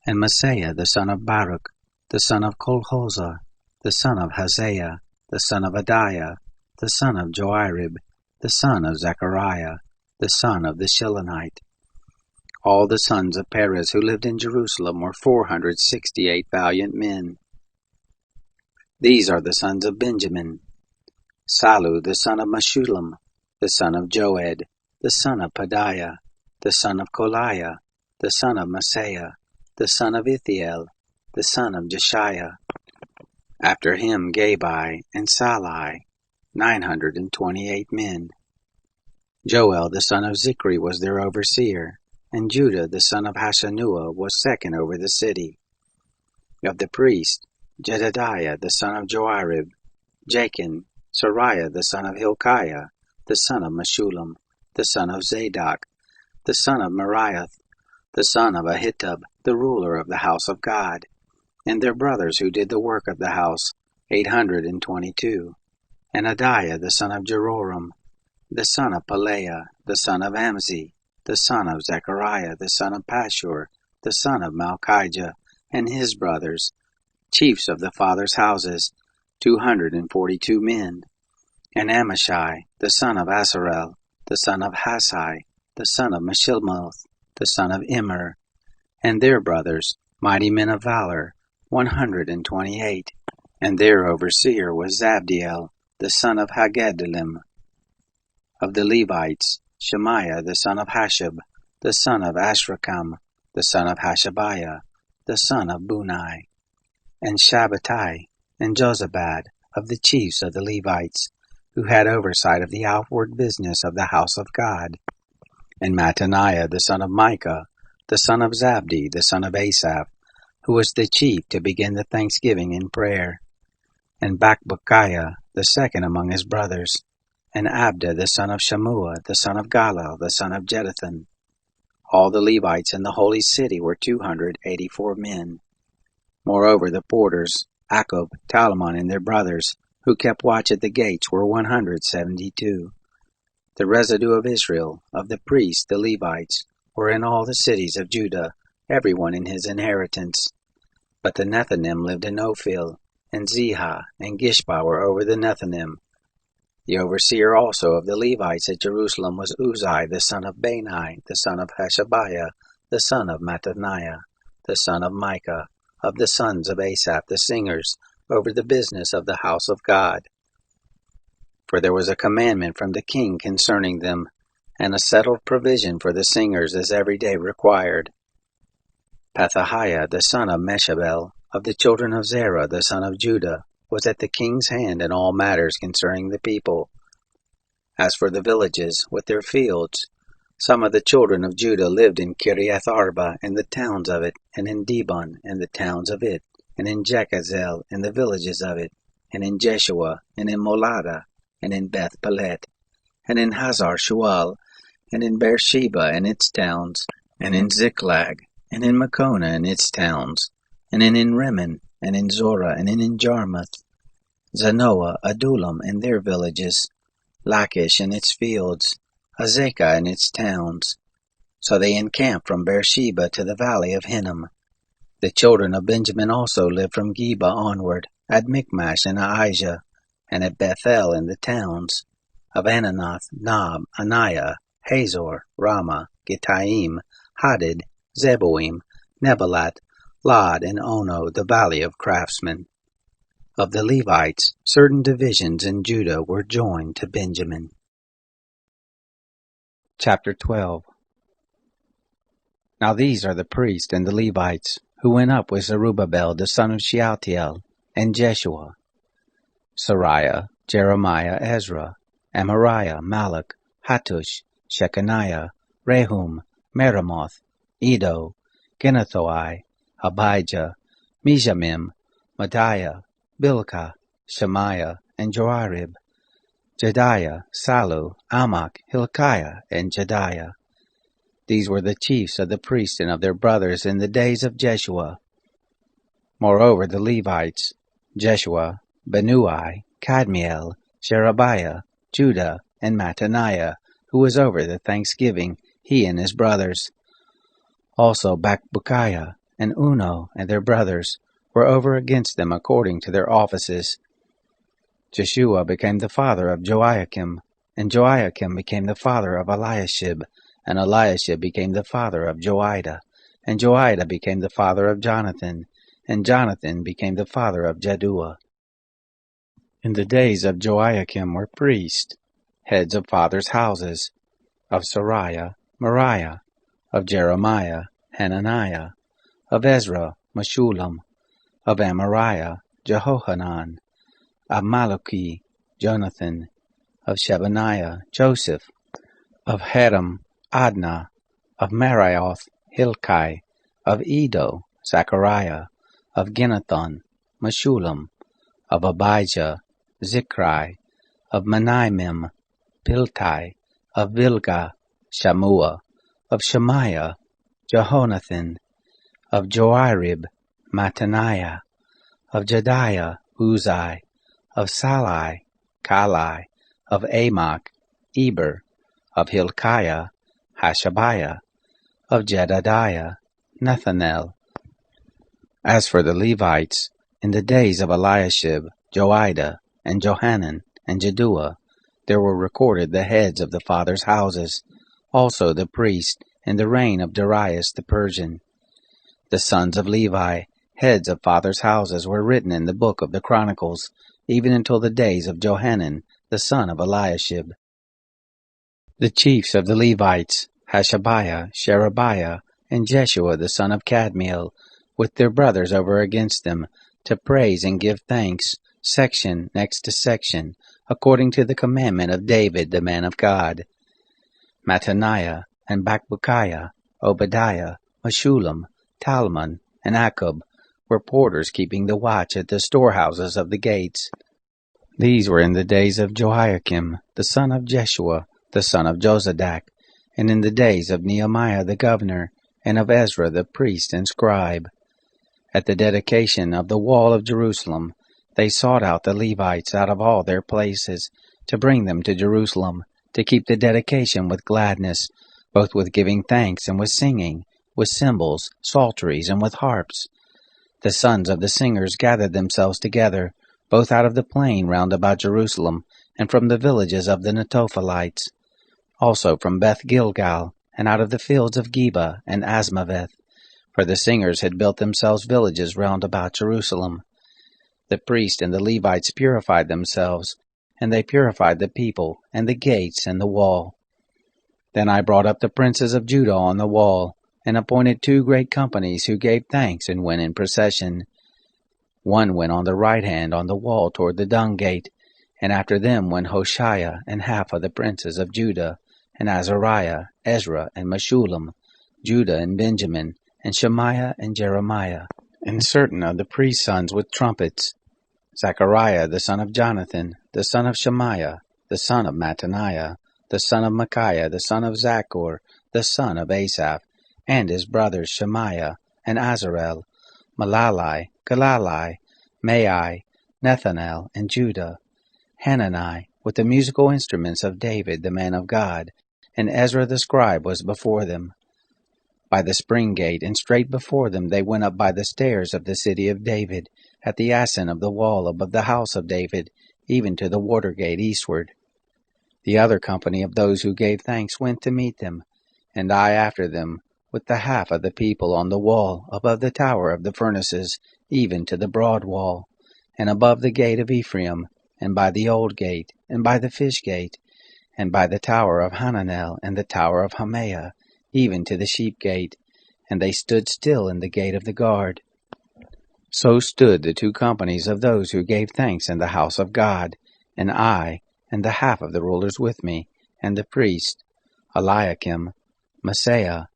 and Messiah, the son of Baruch, the son of Kolhozah, the son of Haziah, the son of Adiah, the son of Joarib, the son of Zechariah, the son of the Shilonite. All the sons of Perez who lived in Jerusalem were 468 valiant men. These are the sons of Benjamin: Salu, the son of Meshullam, the son of Joed, the son of Padiah, the son of Koliah, the son of Maaseiah, the son of Ithiel, the son of Jeshiah. After him Gabai and Salai, 928 men. Joel the son of Zichri was their overseer, and Judah the son of Hashanuah was second over the city. Of the priests, Jedediah the son of Joarib, Jachin, Sariah the son of Hilkiah, the son of Meshullam, the son of Zadok, the son of Meraioth, the son of Ahitub, the ruler of the house of God, and their brothers who did the work of the house, 822, and Adiah the son of Jeroram, the son of Pelaiah, the son of Amzi, the son of Zechariah, the son of Pashur, the son of Malchijah, and his brothers, chiefs of the fathers' houses, 242 men. And Amashai, the son of Asarel, the son of Hasai, the son of Meshilmoth, the son of Immer, and their brothers, mighty men of valor, 128. And their overseer was Zabdiel, the son of Haggedalim. Of the Levites, Shemaiah, the son of Hashab, the son of Ashrakam, the son of Hashabiah, the son of Bunai. And Shabbatai, and Jozabad, of the chiefs of the Levites, who had oversight of the outward business of the house of God. And Mattaniah, the son of Micah, the son of Zabdi, the son of Asaph, who was the chief to begin the thanksgiving in prayer. And Bakbukiah, the second among his brothers. And Abda, the son of Shammua, the son of Galal, the son of Jeduthun. All the Levites in the holy city were 284 men. Moreover, the porters, Akub, Talmon, and their brothers, who kept watch at the gates, were 172. The residue of Israel, of the priests, the Levites, were in all the cities of Judah, every one in his inheritance. But the Nethinim lived in Ophel, and Zihah, and Gishpa were over the Nethinim. The overseer also of the Levites at Jerusalem was Uzai, the son of Bani, the son of Hashabiah, the son of Mattaniah, the son of Micah, of the sons of Asaph the singers, over the business of the house of God. For there was a commandment from the king concerning them, and a settled provision for the singers as every day required. Pethahiah, the son of Meshabel, of the children of Zerah, the son of Judah, was at the king's hand in all matters concerning the people. As for the villages, with their fields, some of the children of Judah lived in Kiriath Arba and the towns of it, and in Dibon and the towns of it, and in Jekazel and the villages of it, and in Jeshua, and in Molada, and in Beth Pelet, and in Hazar Shual, and in Beersheba and its towns, and in Ziklag, and in Makona and its towns, and in Rimmon, and in Zorah, and in Jarmuth, Zanoah, Adullam and their villages, Lachish and its fields, Azekah and its towns. So they encamped from Beersheba to the valley of Hinnom. The children of Benjamin also lived from Geba onward, at Michmash and Aijah, and at Bethel in the towns of Ananoth, Nob, Aniah, Hazor, Ramah, Gittaim, Hadid, Zeboim, Nebalat, Lod, and Ono, the valley of craftsmen. Of the Levites, certain divisions in Judah were joined to Benjamin. Chapter 12. Now these are the priests and the Levites, who went up with Zerubbabel the son of Shealtiel, and Jeshua, Sariah, Jeremiah, Ezra, Amariah, Malach, Hattush, Shechaniah, Rehum, Meremoth, Edo, Ginnathoi, Abijah, Mizamim, Madiah, Bilkah, Shemaiah, and Joarib, Jediah, Salu, Amok, Hilkiah, and Jediah. These were the chiefs of the priests and of their brothers in the days of Jeshua. Moreover, the Levites, Jeshua, Benui, Kadmiel, Sherebiah, Judah, and Mattaniah, who was over the thanksgiving, he and his brothers. Also Bakbukiah and Uno and their brothers were over against them according to their offices. Jeshua became the father of Joiakim, and Joiakim became the father of Eliashib, and Eliashib became the father of Joiada, and Joiada became the father of Jonathan, and Jonathan became the father of Jaddua. In the days of Joiakim were priests, heads of fathers' houses, of Sariah, Moriah, of Jeremiah, Hananiah, of Ezra, Meshullam, of Amariah, Jehohanan, of Malachi, Jonathan, of Shebaniah, Joseph, of Haram, Adnah, of Marioth, Hilkai, of Edo, Zechariah, of Ginnathon, Meshullam, of Abijah, Zichri, of Menaimim, Piltai, of Bilgah, Shammua, of Shemaiah, Jehonathan, of Joarib, Mattaniah, of Jediah, Uzai, of Salai, Kalai, of Amok, Eber, of Hilkiah, Hashabiah, of Jedediah, Nethanel. As for the Levites, in the days of Eliashib, Joiada, and Johanan, and Jaddua, there were recorded the heads of the fathers' houses, also the priests, in the reign of Darius the Persian. The sons of Levi, heads of fathers' houses, were written in the book of the Chronicles, even until the days of Johanan, the son of Eliashib. The chiefs of the Levites, Hashabiah, Sherebiah, and Jeshua the son of Kadmiel, with their brothers over against them, to praise and give thanks, section next to section, according to the commandment of David the man of God. Mattaniah, and Bakbukiah, Obadiah, Meshullam, Talmon, and Akub were porters keeping the watch at the storehouses of the gates. These were in the days of Jehoiakim, the son of Jeshua, the son of Jozadak, and in the days of Nehemiah the governor, and of Ezra the priest and scribe. At the dedication of the wall of Jerusalem, they sought out the Levites out of all their places, to bring them to Jerusalem, to keep the dedication with gladness, both with giving thanks and with singing, with cymbals, psalteries, and with harps. The sons of the singers gathered themselves together, both out of the plain round about Jerusalem, and from the villages of the Netophilites, also from Beth Gilgal, and out of the fields of Geba and Asmaveth, for the singers had built themselves villages round about Jerusalem. The priests and the Levites purified themselves, and they purified the people, and the gates, and the wall. Then I brought up the princes of Judah on the wall, and appointed 2 great companies who gave thanks and went in procession. One went on the right hand on the wall toward the dung gate, and after them went Hoshea and half of the princes of Judah, and Azariah, Ezra, and Meshullam, Judah and Benjamin, and Shemaiah and Jeremiah, and certain of the priest's sons with trumpets, Zechariah the son of Jonathan, the son of Shemaiah, the son of Mattaniah, the son of Micaiah, the son of Zachor, the son of Asaph, and his brothers Shemaiah, and Azarel, Malalai, Galalai, Mai, Nethanel, and Judah, Hanani, with the musical instruments of David the man of God, and Ezra the scribe was before them. By the spring gate, and straight before them they went up by the stairs of the city of David, at the ascent of the wall above the house of David, even to the water gate eastward. The other company of those who gave thanks went to meet them, and I after them, with the half of the people on the wall, above the tower of the furnaces, even to the broad wall, and above the gate of Ephraim, and by the old gate, and by the fish gate, and by the tower of Hananel, and the tower of Hameah, even to the sheep gate, and they stood still in the gate of the guard. So stood the 2 companies of those who gave thanks in the house of God, and I, and the half of the rulers with me, and the priest, Eliakim, Maaseiah,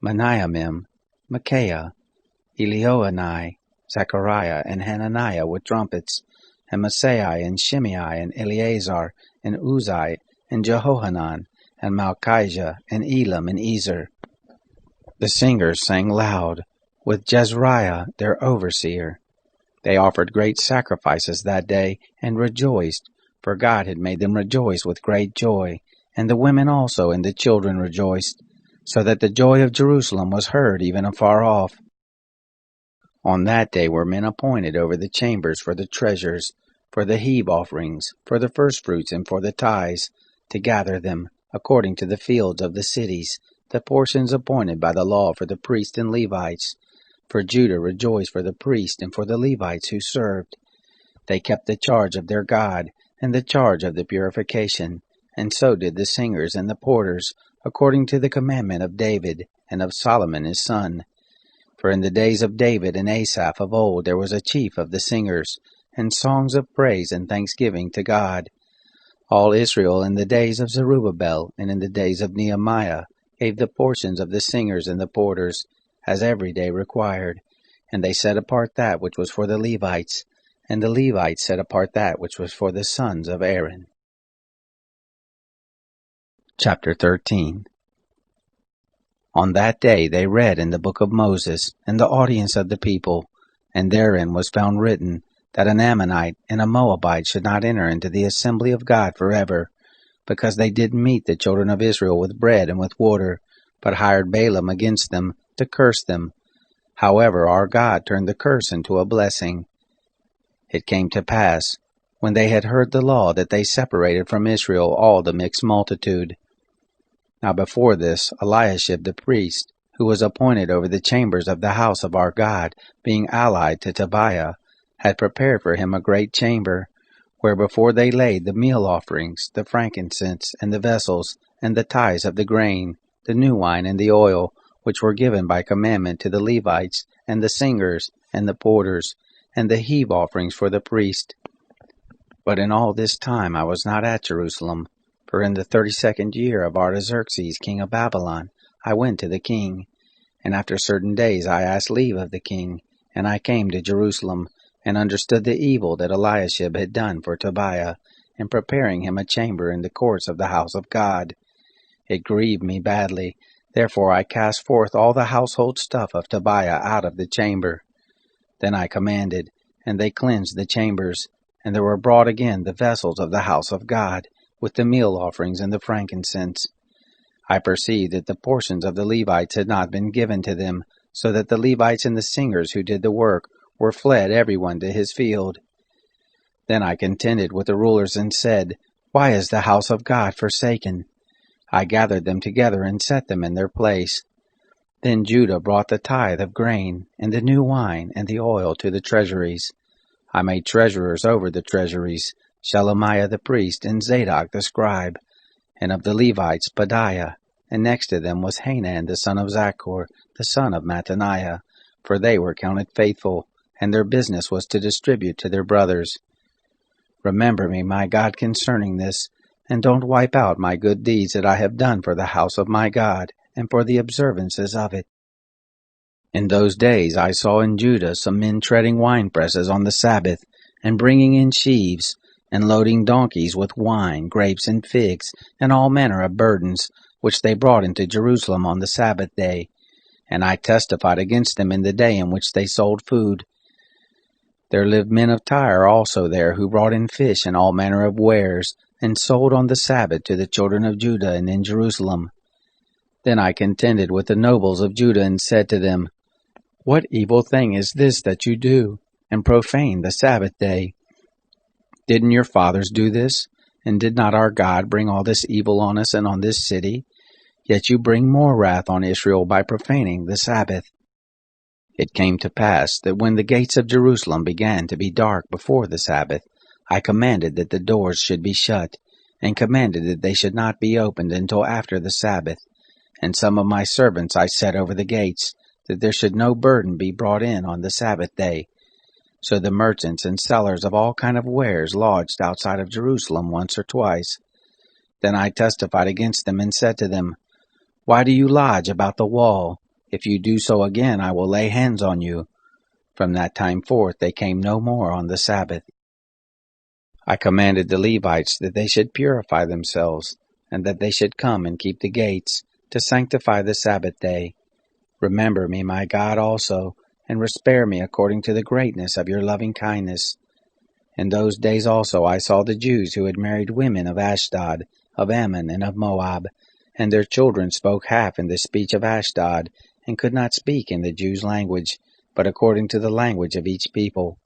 Meniamim, Micaiah, Elioenai, Zechariah, and Hananiah with trumpets, and Maaseiah, and Shimei, and Eleazar, and Uzai, and Jehohanan, and Malchijah, and Elam, and Ezer. The singers sang loud, with Jezreiah their overseer. They offered great sacrifices that day, and rejoiced, for God had made them rejoice with great joy, and the women also and the children rejoiced, so that the joy of Jerusalem was heard even afar off. On that day were men appointed over the chambers for the treasures, for the heave offerings, for the firstfruits, and for the tithes, to gather them, according to the fields of the cities, the portions appointed by the law for the priests and Levites. For Judah rejoiced for the priests and for the Levites who served. They kept the charge of their God, and the charge of the purification, and so did the singers and the porters, according to the commandment of David, and of Solomon his son. For in the days of David and Asaph of old there was a chief of the singers, and songs of praise and thanksgiving to God. All Israel in the days of Zerubbabel and in the days of Nehemiah gave the portions of the singers and the porters, as every day required, and they set apart that which was for the Levites, and the Levites set apart that which was for the sons of Aaron. Chapter 13. On that day they read in the book of Moses, in the audience of the people, and therein was found written, that an Ammonite and a Moabite should not enter into the assembly of God forever, because they did meet the children of Israel with bread and with water, but hired Balaam against them, to curse them. However, our God turned the curse into a blessing. It came to pass, when they had heard the law, that they separated from Israel all the mixed multitude. Now before this, Eliashib the priest, who was appointed over the chambers of the house of our God, being allied to Tobiah, had prepared for him a great chamber, where before they laid the meal offerings, the frankincense, and the vessels, and the tithes of the grain, the new wine, and the oil, which were given by commandment to the Levites, and the singers, and the porters, and the heave offerings for the priest. But in all this time I was not at Jerusalem, for in the 32nd year of Artaxerxes king of Babylon I went to the king, and after certain days I asked leave of the king, and I came to Jerusalem, and understood the evil that Eliashib had done for Tobiah, in preparing him a chamber in the courts of the house of God. It grieved me badly, therefore I cast forth all the household stuff of Tobiah out of the chamber. Then I commanded, and they cleansed the chambers, and there were brought again the vessels of the house of God, with the meal offerings and the frankincense. I perceived that the portions of the Levites had not been given to them, so that the Levites and the singers who did the work were fled every one to his field. Then I contended with the rulers and said, Why is the house of God forsaken? I gathered them together and set them in their place. Then Judah brought the tithe of grain, and the new wine, and the oil to the treasuries. I made treasurers over the treasuries, Shelemiah the priest, and Zadok the scribe, and of the Levites Pedaiah, and next to them was Hanan the son of Zaccur, the son of Mattaniah, for they were counted faithful, and their business was to distribute to their brothers. Remember me, my God, concerning this, and don't wipe out my good deeds that I have done for the house of my God, and for the observances of it. In those days I saw in Judah some men treading winepresses on the Sabbath, and bringing in sheaves, and loading donkeys with wine, grapes, and figs, and all manner of burdens, which they brought into Jerusalem on the Sabbath day. And I testified against them in the day in which they sold food. There lived men of Tyre also there, who brought in fish and all manner of wares, and sold on the Sabbath to the children of Judah and in Jerusalem. Then I contended with the nobles of Judah, and said to them, What evil thing is this that you do, and profane the Sabbath day? Didn't your fathers do this? And did not our God bring all this evil on us and on this city? Yet you bring more wrath on Israel by profaning the Sabbath. It came to pass that when the gates of Jerusalem began to be dark before the Sabbath, I commanded that the doors should be shut, and commanded that they should not be opened until after the Sabbath. And some of my servants I set over the gates, that there should no burden be brought in on the Sabbath day. So the merchants and sellers of all kind of wares lodged outside of Jerusalem once or twice. Then I testified against them, and said to them, Why do you lodge about the wall? If you do so again, I will lay hands on you. From that time forth they came no more on the Sabbath. I commanded the Levites that they should purify themselves, and that they should come and keep the gates, to sanctify the Sabbath day. Remember me, my God, also, and spare me according to the greatness of your loving kindness. In those days also I saw the Jews who had married women of Ashdod, of Ammon, and of Moab, and their children spoke half in the speech of Ashdod, and could not speak in the Jews' language, but according to the language of each people.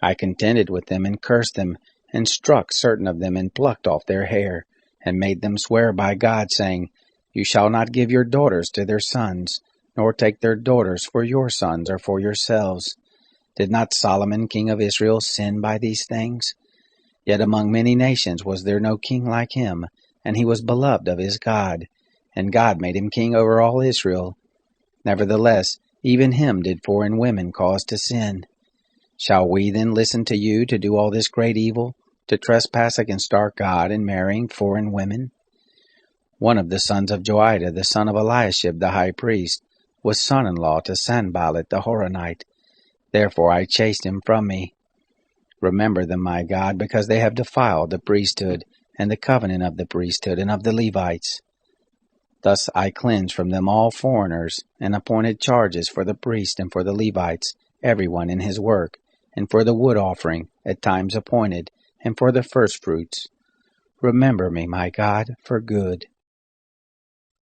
I contended with them, and cursed them, and struck certain of them, and plucked off their hair, and made them swear by God, saying, You shall not give your daughters to their sons, nor take their daughters for your sons or for yourselves. Did not Solomon king of Israel sin by these things? Yet among many nations was there no king like him, and he was beloved of his God, and God made him king over all Israel. Nevertheless, even him did foreign women cause to sin. Shall we then listen to you to do all this great evil, to trespass against our God in marrying foreign women? One of the sons of Joiada, the son of Eliashib the high priest, was son-in-law to Sanballat the Horonite. Therefore I chased him from me. Remember them, my God, because they have defiled the priesthood, and the covenant of the priesthood, and of the Levites. Thus I cleansed from them all foreigners, and appointed charges for the priests and for the Levites, every one in his work, and for the wood offering, at times appointed, and for the firstfruits. Remember me, my God, for good.